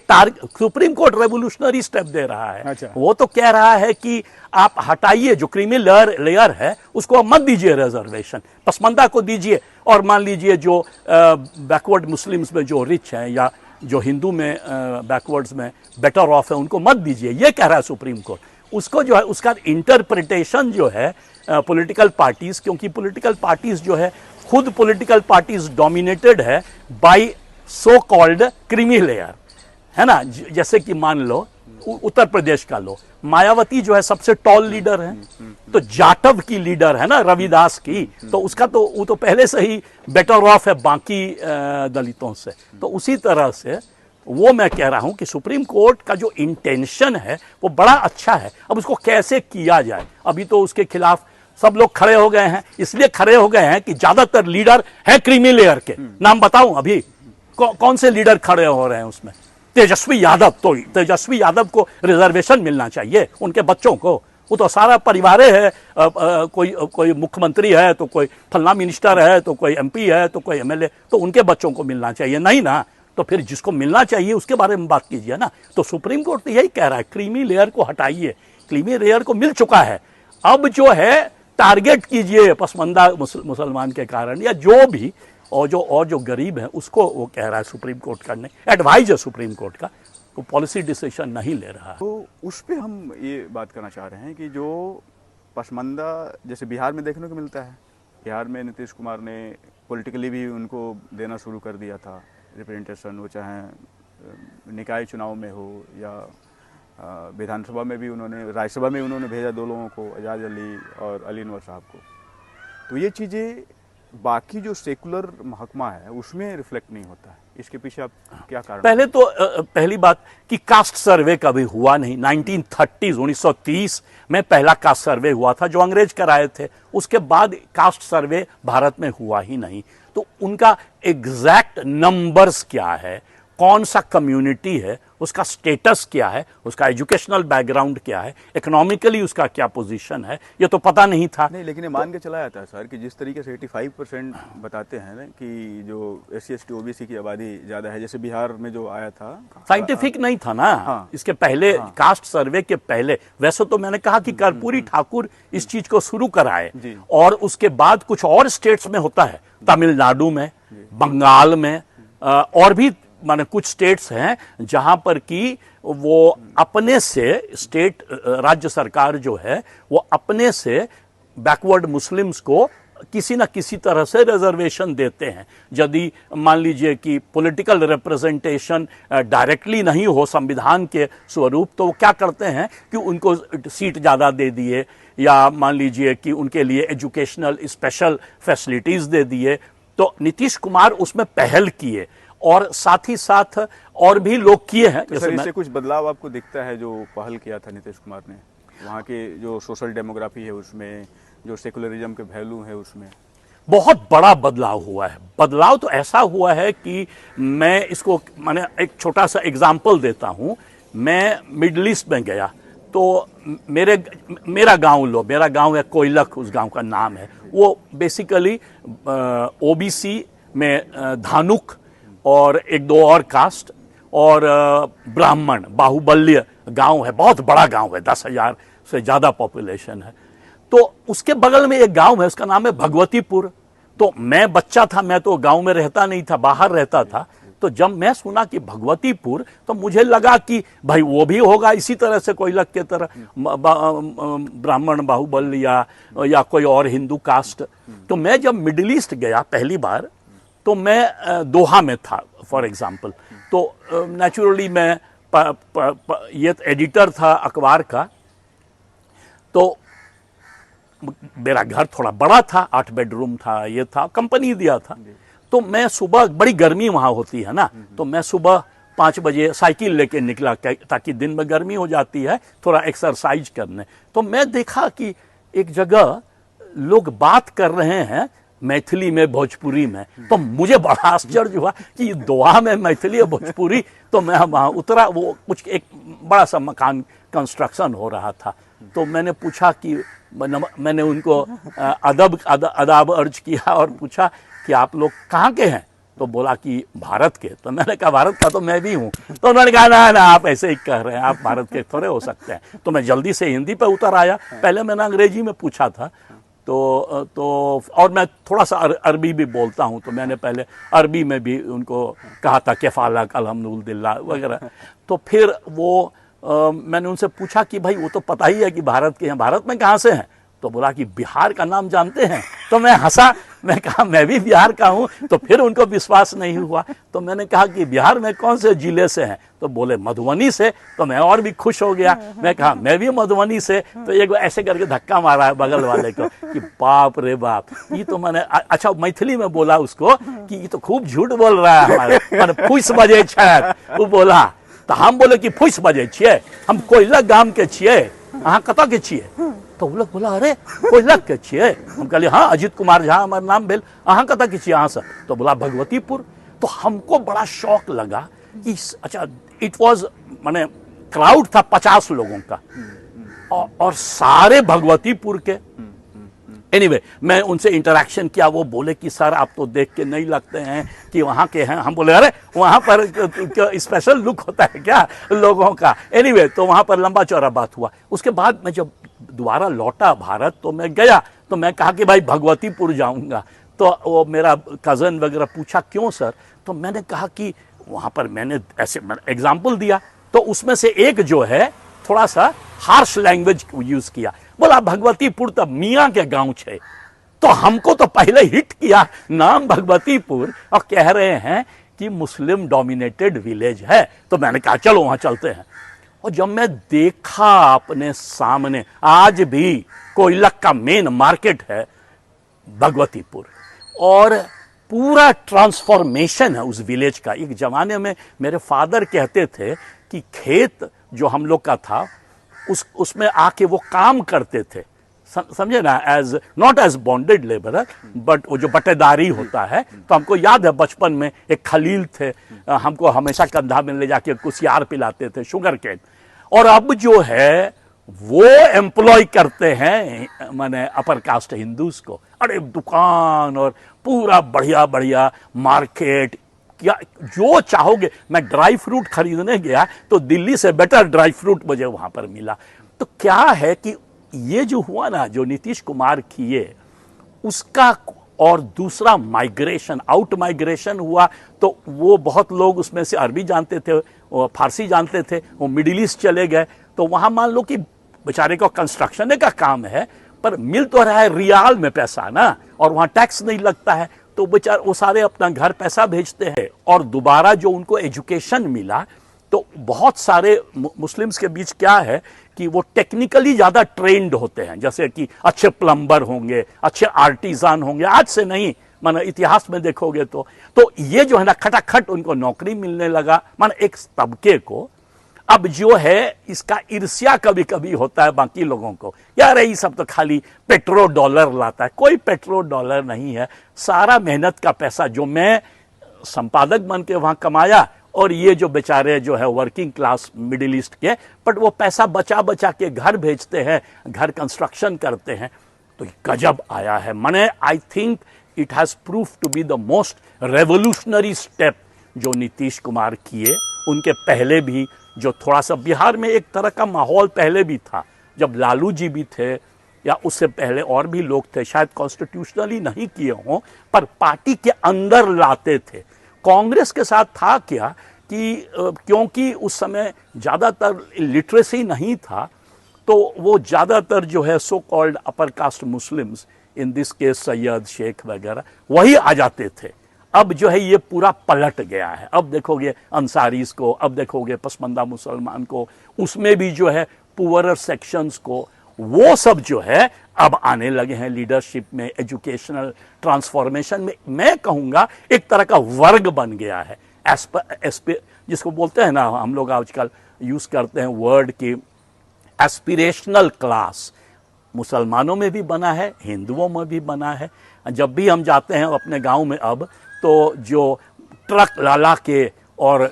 सुप्रीम कोर्ट रेवोल्यूशनरी स्टेप दे रहा है। अच्छा। वो तो कह रहा है कि आप हटाइए, जो क्रीमी लेयर है उसको मत दीजिए रिजर्वेशन, पसमंदा को दीजिए, और मान लीजिए जो बैकवर्ड मुस्लिम्स में जो रिच हैं या जो हिंदू में बैकवर्ड्स में बेटर ऑफ है उनको मत दीजिए, ये कह रहा है सुप्रीम कोर्ट। उसको जो है उसका इंटरप्रिटेशन जो है पॉलिटिकल पार्टीज, क्योंकि पॉलिटिकल पार्टीज जो है खुद पॉलिटिकल पार्टीज डोमिनेटेड है by so called creamy layer, है ना। जैसे कि मान लो उत्तर प्रदेश का लो, मायावती जो है सबसे टॉल लीडर है, तो जाटव की लीडर है ना रविदास की, तो उसका तो वो तो पहले से ही बेटर ऑफ है बाकी दलितों से। तो उसी तरह से वो मैं कह रहा हूं कि सुप्रीम कोर्ट का जो इंटेंशन है वो बड़ा अच्छा है। अब उसको कैसे किया जाए, अभी तो उसके खिलाफ सब लोग खड़े हो गए हैं, इसलिए खड़े हो गए हैं कि ज्यादातर लीडर है क्रीमी लेयर के। नाम बताऊं अभी कौन से लीडर खड़े हो रहे हैं उसमें? तेजस्वी यादव। तो तेजस्वी यादव को रिजर्वेशन मिलना चाहिए, उनके बच्चों को। वो तो सारा परिवार है, कोई मुख्यमंत्री है तो कोई फलना मिनिस्टर है तो कोई एमपी है तो कोई एमएलए, तो उनके बच्चों को मिलना चाहिए नहीं ना? तो फिर जिसको मिलना चाहिए उसके बारे में बात कीजिए ना। तो सुप्रीम कोर्ट तो यही कह रहा है, क्रीमी लेयर को हटाइए। क्रीमी लेयर को मिल चुका है, अब जो है टारगेट कीजिए पसमानदा मुसलमान के कारण या जो भी, और जो गरीब है उसको वो कह रहा है सुप्रीम कोर्ट करने, एडवाइज है सुप्रीम कोर्ट का, वो पॉलिसी डिसीजन नहीं ले रहा है। तो उस पर हम ये बात करना चाह रहे हैं कि जो पसमानदा जैसे बिहार में देखने को मिलता है, बिहार में नीतीश कुमार ने पॉलिटिकली भी उनको देना शुरू कर दिया था रिप्रेजेंटेशन, वो चाहे निकाय चुनाव में हो या विधानसभा में भी उन्होंने, राज्यसभा में उन्होंने भेजा 2 लोगों को, एजाज अली और अली अनवर साहब को। तो ये चीज़ें बाकी जो सेकुलर महकमा है उसमें रिफ्लेक्ट नहीं होता है, इसके पीछे आप क्या कारण? पहले तो पहली बात कि कास्ट सर्वे कभी हुआ नहीं। 1930 में पहला कास्ट सर्वे हुआ था जो अंग्रेज कराए थे, उसके बाद कास्ट सर्वे भारत में हुआ ही नहीं। तो उनका एग्जैक्ट नंबर्स क्या है, कौन सा कम्युनिटी है, उसका स्टेटस क्या है, उसका एजुकेशनल बैकग्राउंड क्या है, इकोनॉमिकली उसका क्या पोजीशन है, ये तो पता नहीं था। नहीं, लेकिन ये मान के चला जाता है सर कि जिस तरीके से 85% बताते हैं ना कि जो SC/ST OBC की आबादी ज़्यादा है, जैसे बिहार में जो आया था, साइंटिफिक नहीं था ना। हाँ। इसके पहले, कास्ट सर्वे के पहले, वैसे तो मैंने कहा कि कर्पूरी ठाकुर इस चीज को शुरू कराए, और उसके बाद कुछ और स्टेट्स में होता है, तमिलनाडु में, बंगाल में, और भी माने कुछ स्टेट्स हैं जहां पर कि वो अपने से स्टेट, राज्य सरकार जो है वो अपने से बैकवर्ड मुस्लिम्स को किसी न किसी तरह से रिजर्वेशन देते हैं। यदि मान लीजिए कि पॉलिटिकल रिप्रेजेंटेशन डायरेक्टली नहीं हो संविधान के स्वरूप, तो वो क्या करते हैं कि उनको सीट ज़्यादा दे दिए, या मान लीजिए कि उनके लिए एजुकेशनल स्पेशल फैसिलिटीज़ दे दिए। तो नीतीश कुमार उसमें पहल किए, और साथ ही साथ और भी लोग किए हैं। तो सर, इससे कुछ बदलाव आपको दिखता है जो पहल किया था नीतीश कुमार ने, वहाँ के जो सोशल डेमोग्राफी है उसमें, जो सेकुलरिज्म के वैल्यू है उसमें? बहुत बड़ा बदलाव हुआ है। बदलाव तो ऐसा हुआ है कि मैं इसको माने एक छोटा सा एग्जाम्पल देता हूँ। मैं मिडिल ईस्ट में गया तो मेरा गांव लो, मेरा गांव है कोयलक, उस गांव का नाम है। वो बेसिकली OBC में धानुक और 1-2 और कास्ट और ब्राह्मण, बाहुबल्य गांव है, बहुत बड़ा गांव है, 10,000 से ज़्यादा पॉपुलेशन है। तो उसके बगल में एक गांव है, उसका नाम है भगवतीपुर। तो मैं बच्चा था, मैं तो गांव में रहता नहीं था, बाहर रहता था। तो जब मैं सुना कि भगवतीपुर, तो मुझे लगा कि भाई वो भी होगा इसी तरह से कोयलक के तरह ब्राह्मण, बाहुबल या कोई और हिंदू कास्ट। तो मैं जब मिडिल ईस्ट गया पहली बार, तो मैं दोहा में था फॉर एग्जाम्पल। तो नेचुरली मैं ये एडिटर था अखबार का, तो मेरा घर थोड़ा बड़ा था, 8 बेडरूम था, ये था, कंपनी दिया था। तो मैं सुबह, बड़ी गर्मी वहाँ होती है ना, तो मैं सुबह 5 बजे साइकिल लेके निकला ताकि दिन में गर्मी हो जाती है, थोड़ा एक्सरसाइज करने। तो मैं देखा कि एक जगह लोग बात कर रहे हैं मैथिली में, भोजपुरी में। तो मुझे बड़ा आश्चर्य हुआ कि दोहा में मैथिली और भोजपुरी। तो मैं वहाँ उतरा, वो कुछ एक बड़ा सा मकान कंस्ट्रक्शन हो रहा था। तो मैंने पूछा कि मैंने उनको अदाब अर्ज किया और पूछा कि आप लोग कहाँ के हैं? तो बोला कि भारत के। तो मैंने कहा भारत का तो मैं भी हूँ। तो उन्होंने कहा ना आप ऐसे ही कह रहे हैं, आप भारत के थोड़े हो सकते हैं। तो मैं जल्दी से हिंदी पे उतर आया, पहले मैंने अंग्रेजी में पूछा था। तो और मैं थोड़ा सा अरबी भी बोलता हूँ, तो मैंने पहले अरबी में भी उनको कहा था केफालक अल्हम्दुलिल्लाह वगैरह। तो फिर वो मैंने उनसे पूछा कि भाई वो तो पता ही है कि भारत के हैं, भारत में कहाँ से हैं? तो बोला कि बिहार का नाम जानते हैं। तो मैं हंसा मैं कहा मैं भी बिहार का हूं, तो फिर उनको विश्वास नहीं हुआ। तो मैंने कहा कि बिहार में कौन से जिले से हैं? तो बोले मधुबनी से। तो मैं और भी खुश हो गया, मैं कहा मैं भी मधुबनी से। तो एक ऐसे करके धक्का मारा है बगल वाले को कि बाप रे बाप, ये तो मैंने अच्छा मैथिली में बोला उसको कि ये तो खूब झूठ बोल रहा है हमारे, मैंने फुस बजे छे वो बोला। तो हम बोले कि फुस बजे छिए, हम कोयला गाम के छिए, अहाँ कतऽ के छिए? तो वो लोग बोला अरे कोयला के छिए? हम कहलिए हाँ अजित कुमार झा हमारा नाम भेल, अहाँ कतऽ के छिए अहाँ से? तो बोला भगवतीपुर। तो हमको बड़ा शौक लगा कि अच्छा इट वाज माने क्राउड था 50 लोगों का और सारे भगवतीपुर के। एनीवे मैं उनसे इंटरेक्शन किया, वो बोले कि सर आप तो देख के नहीं लगते हैं कि वहाँ के हैं। हम बोले अरे वहाँ पर स्पेशल लुक होता है क्या लोगों का? एनीवे तो वहाँ पर लंबा चौड़ा बात हुआ। उसके बाद मैं जब दोबारा लौटा भारत तो मैं गया, तो मैं कहा कि भाई भगवतीपुर जाऊँगा। तो वो मेरा कज़न वगैरह पूछा क्यों सर? तो मैंने कहा कि वहाँ पर मैंने ऐसे एग्जाम्पल दिया, तो उसमें से एक जो है थोड़ा सा हार्श लैंग्वेज यूज किया। बोला भगवतीपुर तो मियाँ के गांव छे। तो हमको तो पहले हिट किया नाम भगवतीपुर, और कह रहे हैं कि मुस्लिम डोमिनेटेड विलेज है। तो मैंने कहा चलो वहां चलते हैं। और जब मैं देखा अपने सामने, आज भी कोयलक का मेन मार्केट है भगवतीपुर, और पूरा ट्रांसफॉर्मेशन है उस विलेज का। एक जमाने में मेरे फादर कहते थे कि खेत जो हम लोग का था उसमें आके वो काम करते थे, समझे ना, as not as bonded labour but वो जो बटेदारी होता है। तो हमको याद है बचपन में एक खलील थे, हमको हमेशा कंधा में ले जाके कुसियार पिलाते थे, शुगर केन। और अब जो है वो एम्प्लॉय करते हैं माने अपर कास्ट हिंदूज को। अरे दुकान और पूरा बढ़िया बढ़िया मार्केट, क्या जो चाहोगे। मैं ड्राई फ्रूट खरीदने गया तो दिल्ली से बेटर ड्राई फ्रूट मुझे वहां पर मिला। तो क्या है कि ये जो हुआ ना, जो नीतीश कुमार किए उसका, और दूसरा माइग्रेशन, आउट माइग्रेशन हुआ। तो वो बहुत लोग उसमें से अरबी जानते थे, फारसी जानते थे, वो मिडिल ईस्ट चले गए। तो वहां मान लो कि बेचारे को कंस्ट्रक्शन का काम है, पर मिल तो रहा है रियाल में पैसा ना, और वहां टैक्स नहीं लगता है। तो बेचारे वो सारे अपना घर पैसा भेजते हैं, और दोबारा जो उनको एजुकेशन मिला, तो बहुत सारे मुस्लिम्स के बीच क्या है कि वो टेक्निकली ज़्यादा ट्रेंड होते हैं, जैसे कि अच्छे प्लम्बर होंगे, अच्छे आर्टिजान होंगे। आज से नहीं, माना इतिहास में देखोगे तो ये जो है ना खटाखट उनको नौकरी मिलने लगा, माना एक तबके को। अब जो है इसका ईर्ष्या कभी कभी होता है बाकी लोगों को, यार ये सब तो खाली पेट्रो डॉलर लाता है। कोई पेट्रो डॉलर नहीं है, सारा मेहनत का पैसा जो मैं संपादक बन के वहां कमाया, और ये जो बेचारे जो है वर्किंग क्लास मिडिल ईस्ट के, बट वो पैसा बचा बचा के घर भेजते हैं, घर कंस्ट्रक्शन करते हैं। तो गजब आया है। माने I think it has prove to be the most revolutionary step जो नीतीश कुमार किए। उनके पहले भी जो थोड़ा सा बिहार में एक तरह का माहौल पहले भी था, जब लालू जी भी थे, या उससे पहले और भी लोग थे, शायद कॉन्स्टिट्यूशनली नहीं किए हों, पर पार्टी के अंदर लाते थे। कांग्रेस के साथ था क्या कि क्योंकि उस समय ज़्यादातर लिटरेसी नहीं था, तो वो ज़्यादातर जो है so called upper caste Muslims, in this case Syed Sheikh वगैरह, वही आ जाते थे। अब जो है ये पूरा पलट गया है। अब देखोगे अंसारीज को, अब देखोगे पसमंदा मुसलमान को, उसमें भी जो है पुअरर सेक्शंस को, वो सब जो है अब आने लगे हैं लीडरशिप में, एजुकेशनल ट्रांसफॉर्मेशन में। मैं कहूँगा एक तरह का वर्ग बन गया है, जिसको बोलते हैं ना हम लोग आजकल यूज़ करते हैं वर्ड की एस्पिरेशनल क्लास। मुसलमानों में भी बना है, हिंदुओं में भी बना है। जब भी हम जाते हैं अपने गांव में अब, तो जो ट्रक लाला के और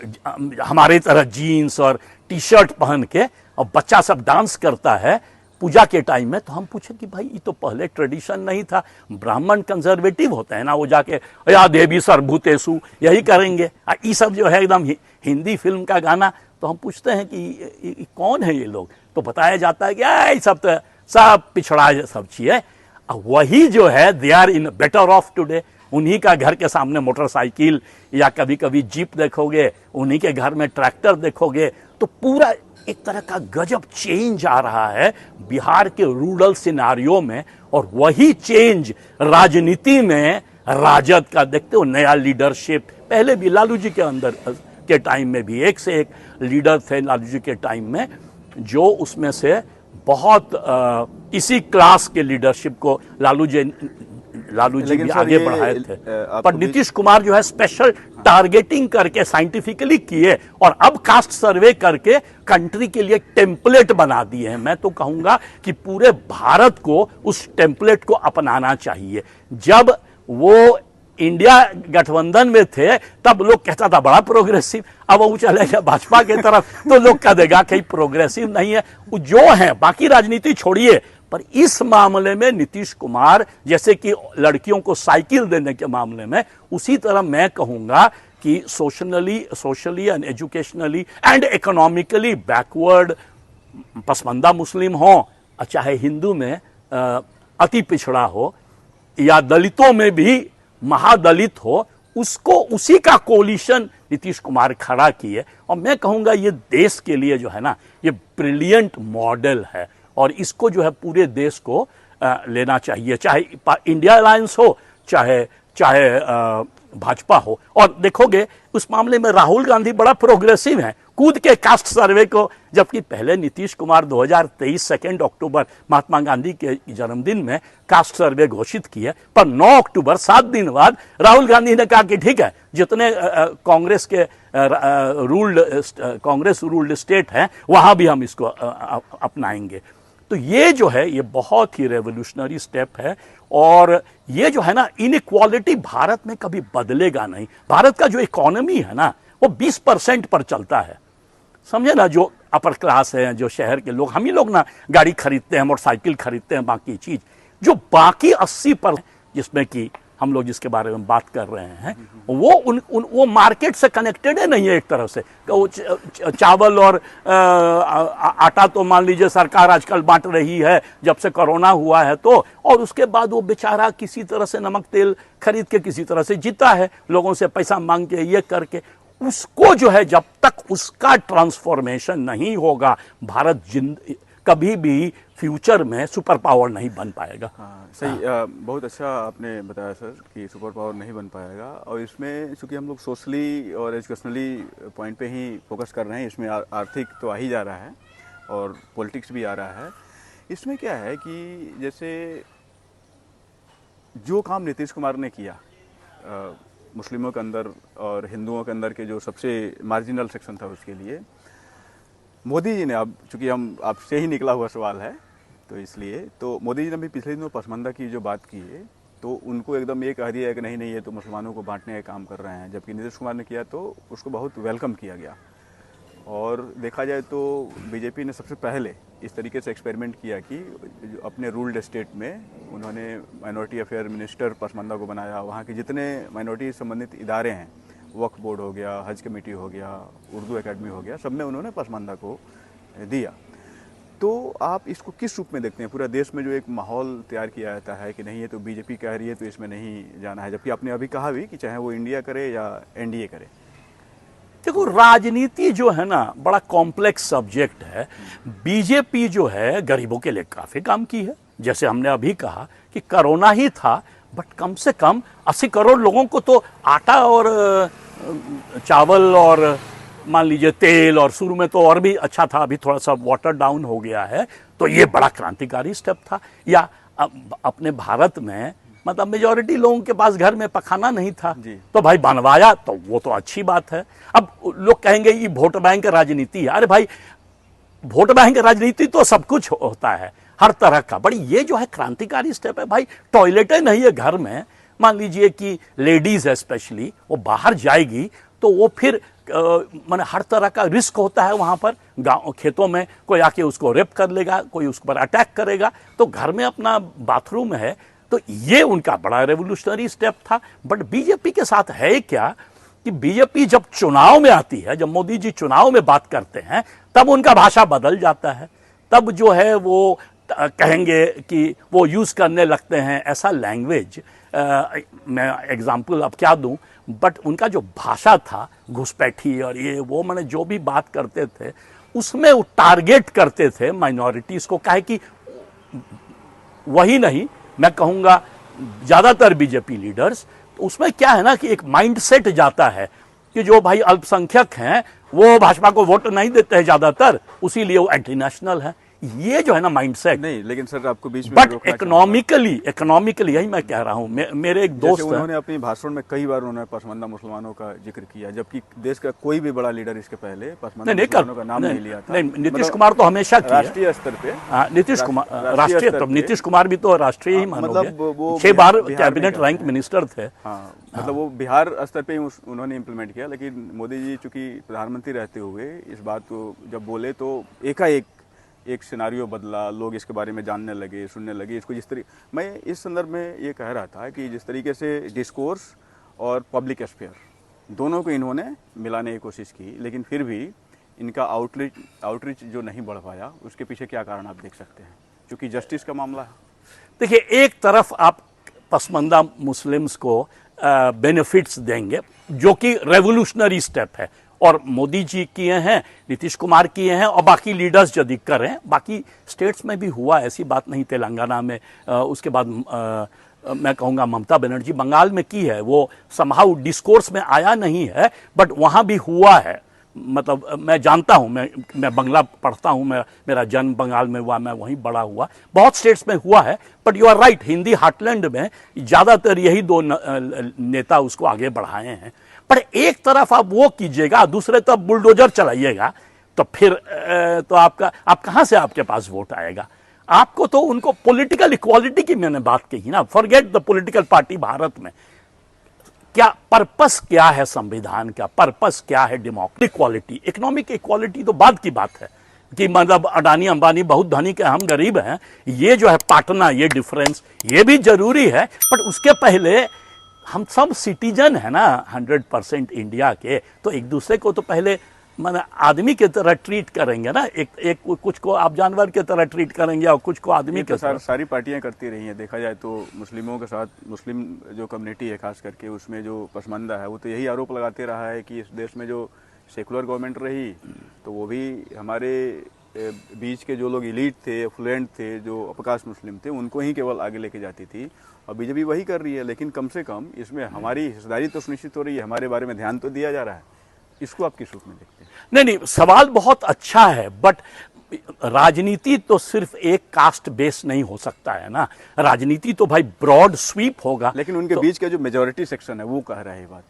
हमारे तरह जीन्स और टी शर्ट पहन के और बच्चा सब डांस करता है पूजा के टाइम में, तो हम पूछे कि भाई ये तो पहले ट्रेडिशन नहीं था। ब्राह्मण कंजर्वेटिव होते हैं ना, वो जाके या देवी सर्वभूतेषु यही करेंगे। ये सब जो है एकदम हिंदी फिल्म का गाना। तो हम पूछते हैं कि कौन है ये लोग, तो बताया जाता है कि ये सब तो सब पिछड़ा सब चीज़। वही जो है they are in better off today. उन्हीं का घर के सामने मोटरसाइकिल या कभी कभी जीप देखोगे, उन्हीं के घर में ट्रैक्टर देखोगे। तो पूरा एक तरह का गजब चेंज आ रहा है बिहार के रूरल सिनारियो में, और वही चेंज राजनीति में राजद का देखते हो, नया लीडरशिप। पहले भी लालू जी के अंदर के टाइम में भी एक से एक लीडर थे लालू जी के टाइम में, जो उसमें से बहुत इसी क्लास के लीडरशिप को लालू जी भी आगे बढ़ाए थे। पर नीतीश कुमार जो है स्पेशल टारगेटिंग करके साइंटिफिकली किए, और अब कास्ट सर्वे करके कंट्री के लिए टेम्पलेट बना दिए हैं। मैं तो कहूंगा कि पूरे भारत को उस टेम्पलेट को अपनाना चाहिए। जब वो इंडिया गठबंधन में थे तब लोग कहता था बड़ा प्रोग्रेसिव, अब वो चले गए भाजपा की तरफ तो लोग कह देगा कहीं प्रोग्रेसिव नहीं है। वो जो है बाकी राजनीति छोड़िए, पर इस मामले में नीतीश कुमार जैसे कि लड़कियों को साइकिल देने के मामले में, उसी तरह मैं कहूंगा कि socially and educationally and economically backward Pasmanda Muslim हो, चाहे हिंदू में अति पिछड़ा हो, या दलितों में भी महादलित हो, उसको उसी का कोलिशन नीतीश कुमार खड़ा किए। और मैं कहूंगा ये देश के लिए जो है ना, ये ब्रिलियंट मॉडल है, और इसको जो है पूरे देश को लेना चाहिए, चाहे इंडिया अलायंस हो, चाहे भाजपा हो। और देखोगे उस मामले में राहुल गांधी बड़ा प्रोग्रेसिव है, कूद के कास्ट सर्वे को, जबकि पहले नीतीश कुमार 2023 2 अक्टूबर महात्मा गांधी के जन्मदिन में कास्ट सर्वे घोषित किए, पर 9 अक्टूबर 7 दिन बाद राहुल गांधी ने कहा कि ठीक है, जितने कांग्रेस रूल्ड स्टेट हैं वहां भी हम इसको अपनाएंगे। तो ये जो है ये बहुत ही रेवोल्यूशनरी स्टेप है, और ये जो है ना इनइक्वालिटी भारत में कभी बदलेगा नहीं। भारत का जो इकोनॉमी है ना वो 20% पर चलता है, समझे ना। जो अपर क्लास है, जो शहर के लोग, हम ही लोग ना गाड़ी खरीदते हैं, मोटरसाइकिल खरीदते हैं, बाकी चीज, जो बाकी 80% जिसमें कि हम लोग जिसके बारे में बात कर रहे हैं, वो मार्केट से कनेक्टेड है नहीं है एक तरह से। वो चावल और आटा तो मान लीजिए सरकार आजकल बांट रही है जब से कोरोना हुआ है, तो और उसके बाद वो बेचारा किसी तरह से नमक तेल खरीद के किसी तरह से जीता है, लोगों से पैसा मांग के, ये करके। उसको जो है जब तक उसका ट्रांसफॉर्मेशन नहीं होगा, भारत कभी भी फ्यूचर में सुपर पावर नहीं बन पाएगा। हाँ, सही। बहुत अच्छा आपने बताया सर कि सुपर पावर नहीं बन पाएगा, और इसमें चूंकि हम लोग सोशली और एजुकेशनली पॉइंट पे ही फोकस कर रहे हैं, इसमें आर्थिक तो आ ही जा रहा है और पॉलिटिक्स भी आ रहा है। इसमें क्या है कि जैसे जो काम नीतीश कुमार ने किया मुस्लिमों के अंदर और हिंदुओं के अंदर के जो सबसे मार्जिनल सेक्शन था उसके लिए, मोदी जी ने, अब चूंकि हम आपसे ही निकला हुआ सवाल है तो इसलिए, तो मोदी जी ने भी पिछले दिनों पसमानदा की जो बात की है, तो उनको एकदम ये कह दिया है कि नहीं नहीं ये तो मुसलमानों को बांटने का काम कर रहे हैं, जबकि नीतीश कुमार ने किया तो उसको बहुत वेलकम किया गया। और देखा जाए तो बीजेपी ने सबसे पहले इस तरीके से एक्सपेरिमेंट किया कि अपने रूल्ड स्टेट में उन्होंने माइनॉरिटी अफेयर मिनिस्टर पसमानदा को बनाया। वहाँ के जितने माइनॉरिटी संबंधित इदारे हैं, वक्फ बोर्ड हो गया, हज कमेटी हो गया, उर्दू एकेडमी हो गया, सब में उन्होंने पसमानदा को दिया। तो आप इसको किस रूप में देखते हैं? पूरा देश में जो एक माहौल तैयार किया जाता है कि नहीं ये तो बीजेपी कह रही है तो इसमें नहीं जाना है, जबकि आपने अभी कहा भी कि चाहे वो इंडिया करे या एनडीए करे। देखो राजनीति जो है ना बड़ा कॉम्प्लेक्स सब्जेक्ट है। बीजेपी जो है गरीबों के लिए काफी काम की है, जैसे हमने अभी कहा कि कोरोना ही था, बट कम से कम 80 करोड़ लोगों को तो आटा और चावल और मान लीजिए तेल, और शुरू में तो और भी अच्छा था, अभी थोड़ा सा वाटर डाउन हो गया है, तो ये बड़ा क्रांतिकारी स्टेप था। या अपने भारत में मतलब मेजॉरिटी लोगों के पास घर में पखाना नहीं था, तो भाई बनवाया, तो वो तो अच्छी बात है। अब लोग कहेंगे ये वोट बैंक राजनीति है। अरे भाई वोट बैंक राजनीति तो सब कुछ होता है, हर तरह का, बड़ी ये जो है क्रांतिकारी स्टेप है। भाई टॉयलेटें नहीं है घर में, मान लीजिए कि लेडीज है स्पेशली, वो बाहर जाएगी तो वो फिर माने हर तरह का रिस्क होता है वहां पर। गांव खेतों में कोई आके उसको रेप कर लेगा, कोई उस पर अटैक करेगा, तो घर में अपना बाथरूम है। तो ये उनका बड़ा रेवोल्यूशनरी स्टेप था। बट बीजेपी के साथ है क्या कि बीजेपी जब चुनाव में आती है, जब मोदी जी चुनाव में बात करते हैं, तब उनका भाषा बदल जाता है। तब जो है वो कहेंगे कि वो यूज करने लगते हैं ऐसा लैंग्वेज। मैं एग्जाम्पल अब क्या दूं, बट उनका जो भाषा था घुसपैठी और ये वो, मैंने जो भी बात करते थे उसमें वो टारगेट करते थे माइनॉरिटीज को। काहे कि वही नहीं, मैं कहूंगा ज्यादातर बीजेपी लीडर्स, तो उसमें क्या है ना कि एक माइंडसेट जाता है कि जो भाई अल्पसंख्यक हैं वो भाजपा को वोट नहीं देते हैं ज्यादातर, उसीलिए वो एंटी नेशनल है। ये जो है ना माइंडसेट। नहीं, लेकिन सर आपको बीच में बट रोकना इकोनॉमिकली यही मैं कह रहा हूं। मेरे एक दोस्त हैं, उन्होंने अपनी भाषण में कई बार उन्होंने पसमानदा मुसलमानों का जिक्र किया, जबकि देश का कोई भी बड़ा लीडर इसके पहले पसमानदा मुसलमानों का नाम नहीं लिया था। नहीं, नीतीश कुमार तो हमेशा किया राष्ट्रीय स्तर पे। नीतीश कुमार राष्ट्रीय, तो नीतीश कुमार भी तो राष्ट्रीय ही मानोगे, 6 बार कैबिनेट रैंक मिनिस्टर थे। हाँ, मतलब वो बिहार स्तर पे ही उन्होंने इम्प्लीमेंट किया, लेकिन मोदी जी चूंकि प्रधानमंत्री रहते हुए इस बात को जब बोले तो एकाएक एक सिनारियो बदला, लोग इसके बारे में जानने लगे, सुनने लगे इसको। जिस तरीके, मैं इस संदर्भ में ये कह रहा था कि जिस तरीके से डिस्कोर्स और पब्लिक स्फीयर दोनों को इन्होंने मिलाने की कोशिश की, लेकिन फिर भी इनका आउटरीच जो नहीं बढ़ पाया, उसके पीछे क्या कारण आप देख सकते हैं? क्योंकि जस्टिस का मामला है। देखिए, एक तरफ आप पसमानदा मुस्लिम्स को बेनिफिट्स देंगे जो कि रेवोल्यूशनरी स्टेप है, और मोदी जी किए हैं, नीतीश कुमार किए हैं, और बाकी लीडर्स यदि करें, बाकी स्टेट्स में भी हुआ, ऐसी बात नहीं, तेलंगाना में, उसके बाद मैं कहूँगा ममता बनर्जी बंगाल में की है, वो समहाउ डिस्कोर्स में आया नहीं है, बट वहाँ भी हुआ है। मतलब मैं जानता हूँ, मैं बंगला पढ़ता हूँ, मेरा जन्म बंगाल में हुआ, मैं वहीं बड़ा हुआ, बहुत स्टेट्स में हुआ है। But you are right, Hindi heartland में ज़्यादातर यही दो नेता उसको आगे बढ़ाए हैं। पर एक तरफ आप वो कीजिएगा, दूसरे तरफ बुलडोजर चलाइएगा, तो फिर तो आप कहाँ से आपके पास वोट आएगा? आपको तो उनको पॉलिटिकल इक्वालिटी की मैंने बात कही ना, forget the political party. Bharat में क्या पर्पस क्या है, संविधान का पर्पस क्या है? डेमोक्रेटिक इक्वालिटी, इकोनॉमिक इक्वालिटी तो बाद की बात है कि मतलब अडानी अंबानी बहुत धनिक है, हम गरीब हैं, ये जो है पाटना, ये डिफरेंस, ये भी जरूरी है। बट उसके पहले हम सब सिटीजन है ना 100% इंडिया के, तो एक दूसरे को तो पहले माने आदमी की तरह ट्रीट करेंगे ना। एक कुछ को आप जानवर की तरह ट्रीट करेंगे और कुछ को आदमी की तरह। सारी पार्टियां करती रही हैं, देखा जाए तो मुस्लिमों के साथ, मुस्लिम जो कम्युनिटी है खास करके, उसमें जो पसमानदा है वो तो यही आरोप लगाते रहा है कि इस देश में जो सेकुलर गवर्नमेंट रही तो वो भी हमारे बीच के जो लोग इलीट थे, एफ्लुएंट थे, जो अपकाश मुस्लिम थे, उनको ही केवल आगे लेके जाती थी। और बीजेपी वही कर रही है, लेकिन कम से कम इसमें हमारी हिस्सेदारी तो सुनिश्चित हो रही है, हमारे बारे में ध्यान तो दिया जा रहा है। इसको आप किस रूप में देखते हैं? नहीं, सवाल बहुत अच्छा है, बट राजनीति तो सिर्फ एक कास्ट बेस नहीं हो सकता है ना। राजनीति तो भाई ब्रॉड स्वीप होगा। लेकिन उनके बीच का जो मेजॉरिटी सेक्शन है वो कह रहा है ये बात,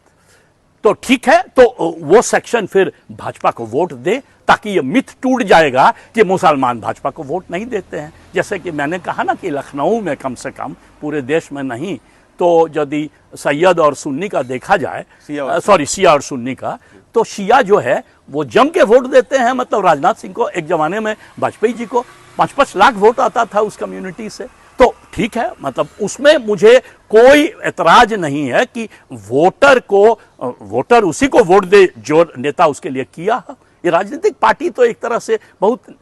तो ठीक है, तो वो सेक्शन फिर भाजपा को वोट दे, ताकि ये मिथ टूट जाएगा कि मुसलमान भाजपा को वोट नहीं देते हैं। जैसे कि मैंने कहा ना कि लखनऊ में कम से कम, पूरे देश में नहीं, तो यदि सैयद और सुन्नी का देखा जाए, शिया और सुन्नी का, तो शिया जो है वो जम के वोट देते हैं। मतलब राजनाथ सिंह को एक जमाने में, वाजपेयी जी को 5-5 लाख वोट आता था उस कम्युनिटी से। तो ठीक है, मतलब उसमें मुझे कोई एतराज नहीं है कि वोटर उसी को वोट दे जो नेता उसके लिए किया है। ये राजनीतिक पार्टी तो एक तरह से बहुत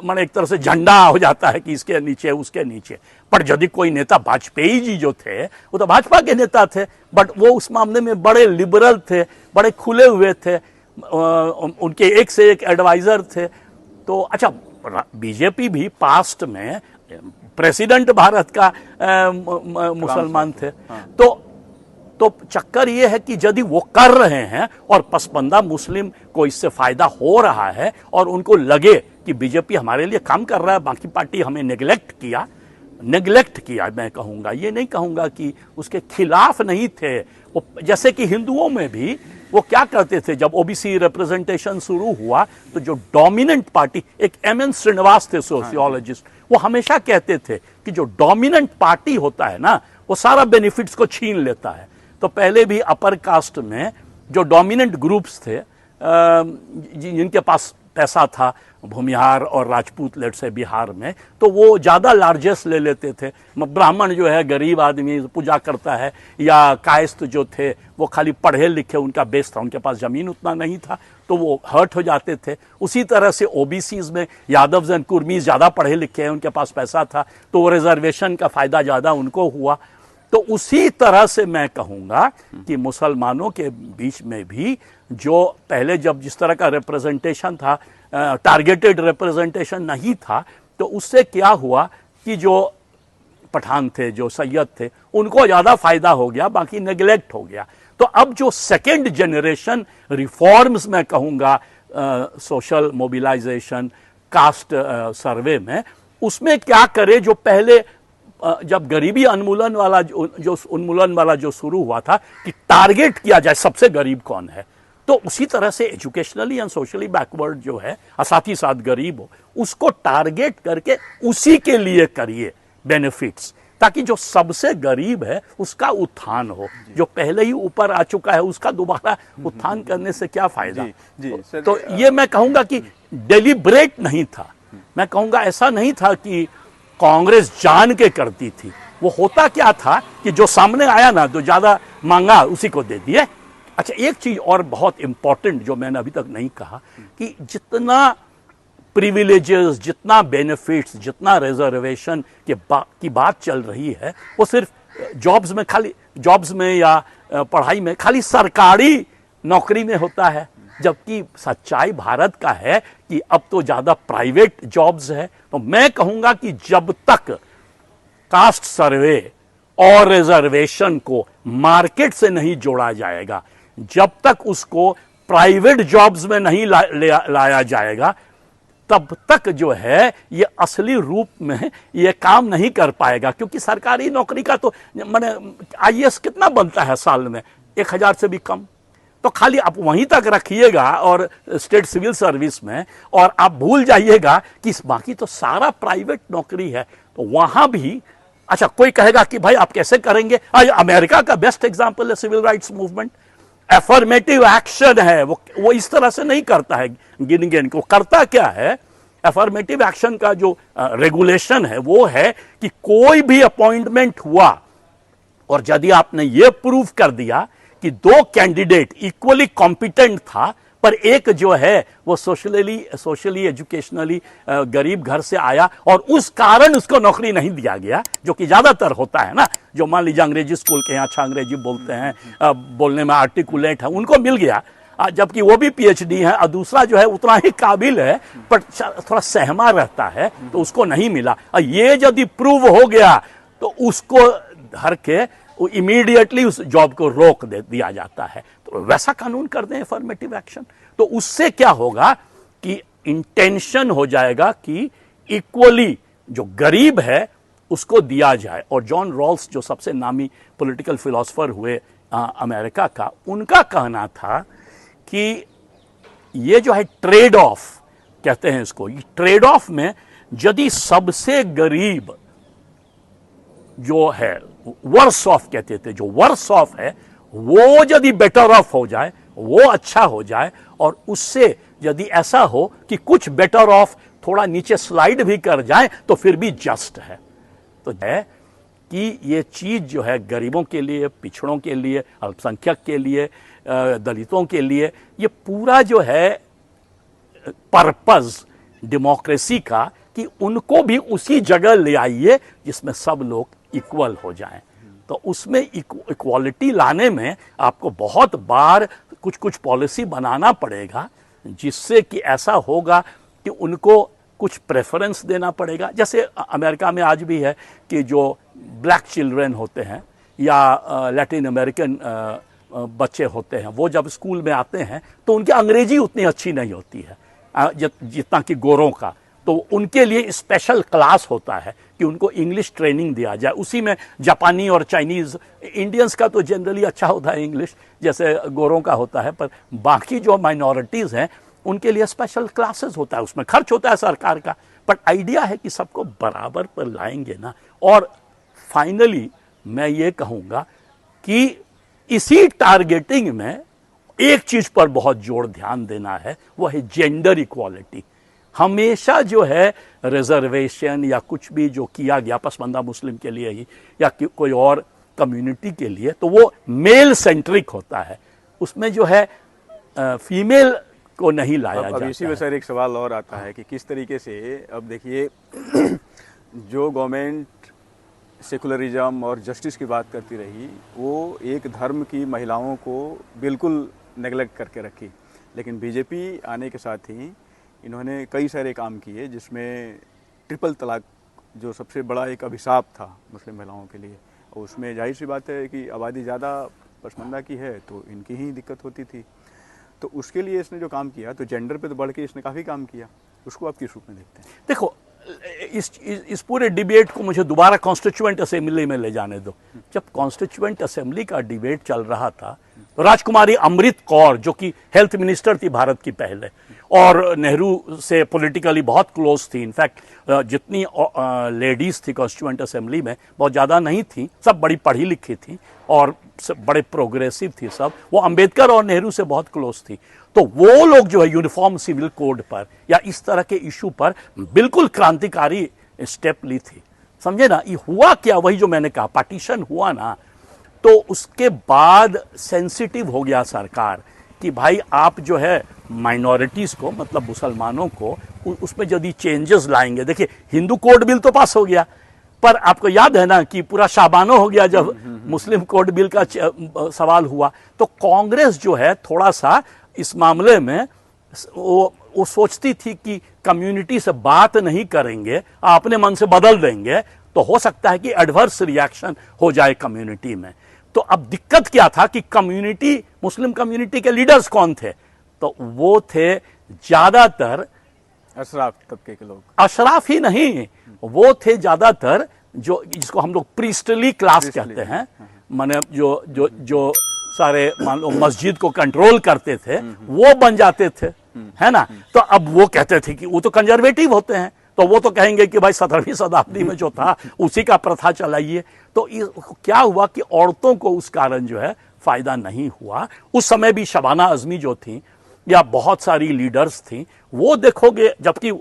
माने एक तरह से झंडा हो जाता है कि इसके नीचे उसके नीचे। पर यदि कोई नेता, वाजपेयी जी जो थे वो तो भाजपा के नेता थे, बट वो उस मामले में बड़े लिबरल थे, बड़े खुले हुए थे, उनके एक से एक एडवाइजर थे। तो अच्छा, बीजेपी भी पास्ट में प्रेसिडेंट भारत का मुसलमान थे। तो चक्कर ये है कि यदि वो कर रहे हैं और पसमानदा मुस्लिम को इससे फायदा हो रहा है और उनको लगे कि बीजेपी हमारे लिए काम कर रहा है, बाकी पार्टी हमें नेग्लेक्ट किया, मैं कहूँगा, ये नहीं कहूँगा कि उसके खिलाफ नहीं थे वो। जैसे कि हिंदुओं में भी वो क्या करते थे, जब ओबीसी रिप्रेजेंटेशन शुरू हुआ तो जो डोमिनेंट पार्टी, एक एम.एन. श्रीनिवास थे सोशियोलॉजिस्ट, वो हमेशा कहते थे कि जो डोमिनेंट पार्टी होता है ना वो सारा बेनिफिट्स को छीन लेता है। तो पहले भी अपर कास्ट में जो डोमिनेंट ग्रुप्स थे, जिनके पास पैसा था भूमिहार और राजपूत लेट से बिहार में, तो वो ज़्यादा लार्जेस्ट ले लेते थे। ब्राह्मण जो है गरीब आदमी पूजा करता है, या कायस्थ जो थे वो खाली पढ़े लिखे उनका बेस था, उनके पास ज़मीन उतना नहीं था तो वो हर्ट हो जाते थे। उसी तरह से ओबीसीज में यादव्स एंड कुर्मीज ज़्यादा पढ़े लिखे हैं, उनके पास पैसा था तो वो रिजर्वेशन का फ़ायदा ज़्यादा उनको हुआ। तो उसी तरह से मैं कहूँगा कि मुसलमानों के बीच में भी जो पहले जब जिस तरह का रिप्रेजेंटेशन था, टारगेटेड रिप्रेजेंटेशन नहीं था, तो उससे क्या हुआ कि जो पठान थे, जो सैयद थे, उनको ज़्यादा फायदा हो गया, बाकी नेग्लेक्ट हो गया। तो अब जो सेकेंड जनरेशन रिफॉर्म्स मैं कहूँगा सोशल मोबिलाइजेशन, कास्ट सर्वे में, उसमें क्या करे, जो पहले जब गरीबी उन्मूलन वाला जो शुरू हुआ था कि टारगेट किया जाए सबसे गरीब कौन है, तो उसी तरह से एजुकेशनली एंड सोशली बैकवर्ड जो है और साथ ही साथ गरीब हो, उसको टारगेट करके उसी के लिए करिए बेनिफिट्स, ताकि जो सबसे गरीब है उसका उत्थान हो। जो पहले ही ऊपर आ चुका है उसका दोबारा उत्थान करने से क्या फायदा। तो ये मैं कहूंगा कि डेलिब्रेट नहीं था। मैं कहूंगा ऐसा नहीं था कि कांग्रेस जान के करती थी। वो होता क्या था कि जो सामने आया ना, जो ज्यादा मांगा उसी को दे दिए। अच्छा, एक चीज और बहुत इंपॉर्टेंट जो मैंने अभी तक नहीं कहा, कि जितना प्रिविलेजेस, जितना बेनिफिट्स, जितना रिजर्वेशन की बात चल रही है, वो सिर्फ जॉब्स में या पढ़ाई में खाली सरकारी नौकरी में होता है, जबकि सच्चाई भारत का है कि अब तो ज्यादा प्राइवेट जॉब्स है। तो मैं कहूंगा कि जब तक कास्ट सर्वे और रिजर्वेशन को मार्केट से नहीं जोड़ा जाएगा, जब तक उसको प्राइवेट जॉब्स में नहीं लाया जाएगा, तब तक जो है ये असली रूप में ये काम नहीं कर पाएगा। क्योंकि सरकारी नौकरी का तो माने आईएएस कितना बनता है साल में, 1000 से भी कम। तो खाली आप वहीं तक रखिएगा और स्टेट सिविल सर्विस में, और आप भूल जाइएगा कि बाकी तो सारा प्राइवेट नौकरी है। तो वहां भी अच्छा, कोई कहेगा कि भाई आप कैसे करेंगे। अमेरिका का बेस्ट एग्जांपल है civil rights movement. Affirmative action है, वो इस तरह से नहीं करता है गिन गिन को। करता क्या है, एफर्मेटिव एक्शन का जो रेगुलेशन है वो है कि कोई भी अपॉइंटमेंट हुआ और यदि आपने ये प्रूव कर दिया कि 2 कैंडिडेट इक्वली कॉम्पिटेंट था, पर एक जो है वो सोशली एजुकेशनली गरीब घर से आया और उस कारण उसको नौकरी नहीं दिया गया, जो कि ज्यादातर होता है ना, जो मान लीजिए अंग्रेजी स्कूल के यहाँ अच्छा अंग्रेजी बोलते हैं, बोलने में आर्टिकुलेट है, उनको मिल गया, जबकि वो भी पीएचडी है, और दूसरा जो है उतना ही काबिल है पर थोड़ा सहमा रहता है, तो उसको नहीं मिला। और ये यदि प्रूव हो गया तो उसको धर के इमीडिएटली उस जॉब को रोक दिया जाता है। तो वैसा कानून कर दें अफर्मेटिव एक्शन, तो उससे क्या होगा कि इंटेंशन हो जाएगा कि इक्वली जो गरीब है उसको दिया जाए। और जॉन रॉल्स जो सबसे नामी पॉलिटिकल फिलोसोफर हुए अमेरिका का, उनका कहना था कि ये जो है ट्रेड ऑफ कहते हैं इसको, ये ट्रेड ऑफ में यदि सबसे गरीब जो है वर्स ऑफ कहते थे, जो वर्स ऑफ है वो यदि बेटर ऑफ हो जाए, वो अच्छा हो जाए, और उससे यदि ऐसा हो कि कुछ बेटर ऑफ थोड़ा नीचे स्लाइड भी कर जाए तो फिर भी जस्ट है। तो है कि ये चीज जो है गरीबों के लिए, पिछड़ों के लिए, अल्पसंख्यक के लिए, दलितों के लिए, ये पूरा जो है पर्पस डेमोक्रेसी का कि उनको भी उसी जगह ले आइए जिसमें सब लोग इक्वल हो जाएं। तो उसमें इक्वालिटी लाने में आपको बहुत बार कुछ कुछ पॉलिसी बनाना पड़ेगा, जिससे कि ऐसा होगा कि उनको कुछ प्रेफरेंस देना पड़ेगा। जैसे अमेरिका में आज भी है कि जो ब्लैक चिल्ड्रन होते हैं या लैटिन अमेरिकन बच्चे होते हैं, वो जब स्कूल में आते हैं तो उनकी अंग्रेजी उतनी अच्छी नहीं होती है जितना कि गोरों का। तो उनके लिए स्पेशल क्लास होता है कि उनको इंग्लिश ट्रेनिंग दिया जाए। उसी में जापानी और चाइनीज, इंडियंस का तो जनरली अच्छा होता है इंग्लिश, जैसे गोरों का होता है, पर बाकी जो माइनॉरिटीज हैं उनके लिए स्पेशल क्लासेस होता है, उसमें खर्च होता है सरकार का। पर आइडिया है कि सबको बराबर पर लाएंगे ना। और फाइनली मैं ये कहूँगा कि इसी टारगेटिंग में एक चीज पर बहुत जोर ध्यान देना है, वो है जेंडर इक्वालिटी। हमेशा जो है रिजर्वेशन या कुछ भी जो किया गया पसमानदा मुस्लिम के लिए ही या कोई और कम्युनिटी के लिए, तो वो मेल सेंट्रिक होता है, उसमें जो है फीमेल को नहीं लाया जाता। अब इसी में सर एक सवाल और आता है कि किस तरीके से, अब देखिए जो गवर्नमेंट सेकुलरिज्म और जस्टिस की बात करती रही, वो एक धर्म की महिलाओं को बिल्कुल नेगलेक्ट करके रखी, लेकिन बीजेपी आने के साथ ही इन्होंने कई सारे काम किए जिसमें ट्रिपल तलाक जो सबसे बड़ा एक अभिशाप था मुस्लिम महिलाओं के लिए, और उसमें जाहिर सी बात है कि आबादी ज़्यादा पसमानदा की है तो इनकी ही दिक्कत होती थी। तो उसके लिए इसने जो काम किया, तो जेंडर पे तो बढ़ के इसने काफ़ी काम किया, उसको आप किस रूप में देखते हैं? देखो, इस पूरे डिबेट को मुझे दोबारा कॉन्स्टिट्यूएंट असेंबली में ले जाने दो। जब कॉन्स्टिट्यूएंट असेंबली का डिबेट चल रहा था तो राजकुमारी अमृत कौर, जो कि हेल्थ मिनिस्टर थी भारत की पहले और नेहरू से पॉलिटिकली बहुत क्लोज थी, इनफैक्ट जितनी लेडीज थी कॉन्स्टिट्यूएंट असेंबली में बहुत ज़्यादा नहीं थी, सब बड़ी पढ़ी लिखी थी और बड़े प्रोग्रेसिव थी सब, वो अंबेडकर और नेहरू से बहुत क्लोज थी। तो वो लोग जो है यूनिफॉर्म सिविल कोड पर या इस तरह के इशू पर बिल्कुल क्रांतिकारी स्टेप ली थी, समझे ना। ये हुआ क्या, वही जो मैंने कहा, पार्टीशन हुआ ना, तो उसके बाद सेंसिटिव हो गया सरकार कि भाई आप जो है माइनॉरिटीज को, मतलब मुसलमानों को, उसमें यदि चेंजेस लाएंगे। देखिए, हिंदू कोड बिल तो पास हो गया, पर आपको याद है ना कि पूरा शाबानो हो गया जब मुस्लिम कोड बिल का सवाल हुआ। तो कांग्रेस जो है थोड़ा सा इस मामले में वो सोचती थी कि कम्युनिटी से बात नहीं करेंगे, अपने मन से बदल देंगे तो हो सकता है कि एडवर्स रिएक्शन हो जाए कम्युनिटी में। तो अब दिक्कत क्या था कि कम्युनिटी, मुस्लिम कम्युनिटी के लीडर्स कौन थे, तो वो थे ज्यादातर अशराफ तबके के लोग। अशराफ ही नहीं, वो थे ज्यादातर जो, जिसको हम लोग प्रीस्टली क्लास कहते हैं, माने जो जो जो सारे मान लो मस्जिद को कंट्रोल करते थे, वो बन जाते थे, है ना। तो अब वो कहते थे कि वो तो कंजर्वेटिव होते हैं, तो वो तो कहेंगे कि भाई 17वीं शताब्दी में जो था उसी का प्रथा चलाइए। तो क्या हुआ कि औरतों को उस कारण जो है फायदा नहीं हुआ। उस समय भी शबाना आजमी जो थी या बहुत सारी लीडर्स थी, वो देखोगे, जबकि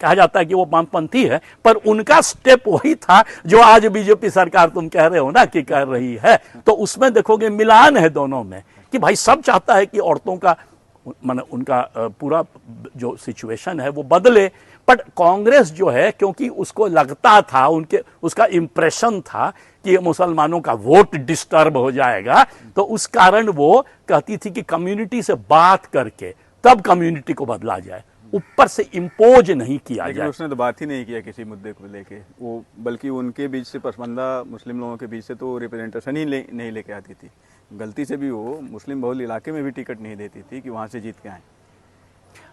कहा जाता है कि वो वामपंथी है, पर उनका स्टेप वही था जो आज बीजेपी सरकार तुम कह रहे हो ना कि कर रही है। तो उसमें देखोगे मिलान है दोनों में कि भाई सब चाहता है कि औरतों का, माने उनका पूरा जो सिचुएशन है वो बदले। बट कांग्रेस जो है, क्योंकि उसको लगता था, उसका इंप्रेशन था कि मुसलमानों का वोट डिस्टर्ब हो जाएगा, तो उस कारण वो कहती थी कि कम्युनिटी से बात करके तब कम्युनिटी को बदला जाए, ऊपर से इम्पोज नहीं किया जाए। उसने तो बात ही नहीं किया किसी मुद्दे को लेके, वो बल्कि उनके बीच से, पसमानदा मुस्लिम लोगों के बीच से तो रिप्रेजेंटेशन ही नहीं लेके आती थी। गलती से भी वो मुस्लिम बहुल इलाके में भी टिकट नहीं देती थी कि वहाँ से जीत के आए।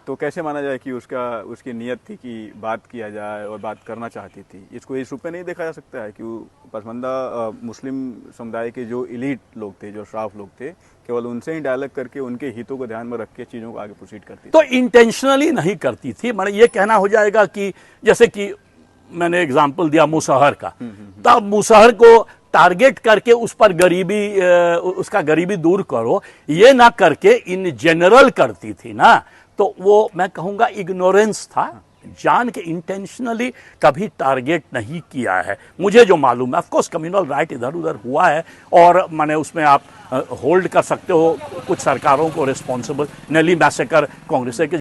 तो कैसे माना जाए कि उसकी नीयत थी कि बात किया जाए और बात करना चाहती थी? इसको इस रूप में नहीं देखा जा सकता है कि पसमानदा मुस्लिम समुदाय के जो इलीट लोग थे, जो अशराफ लोग थे, केवल उनसे ही डायलॉग करके उनके हितों को ध्यान में रख के चीज़ों को आगे प्रोसीड करती थी? तो इंटेंशनली नहीं करती थी। मतलब ये कहना हो जाएगा कि जैसे कि मैंने एग्जाम्पल दिया मुसहर का, तब मुसहर को टारगेट करके उस पर गरीबी, उसका गरीबी दूर करो, ये ना करके इन जनरल करती थी ना, तो वो मैं कहूंगा इग्नोरेंस था, जान के इंटेंशनली कभी टारगेट नहीं किया है मुझे जो मालूम है। ऑफ कोर्स कम्युनल राइट इधर उधर हुआ है और माने उसमें आप होल्ड कर सकते हो कुछ सरकारों को रिस्पॉन्सिबल। नेली मैसेकर कांग्रेस के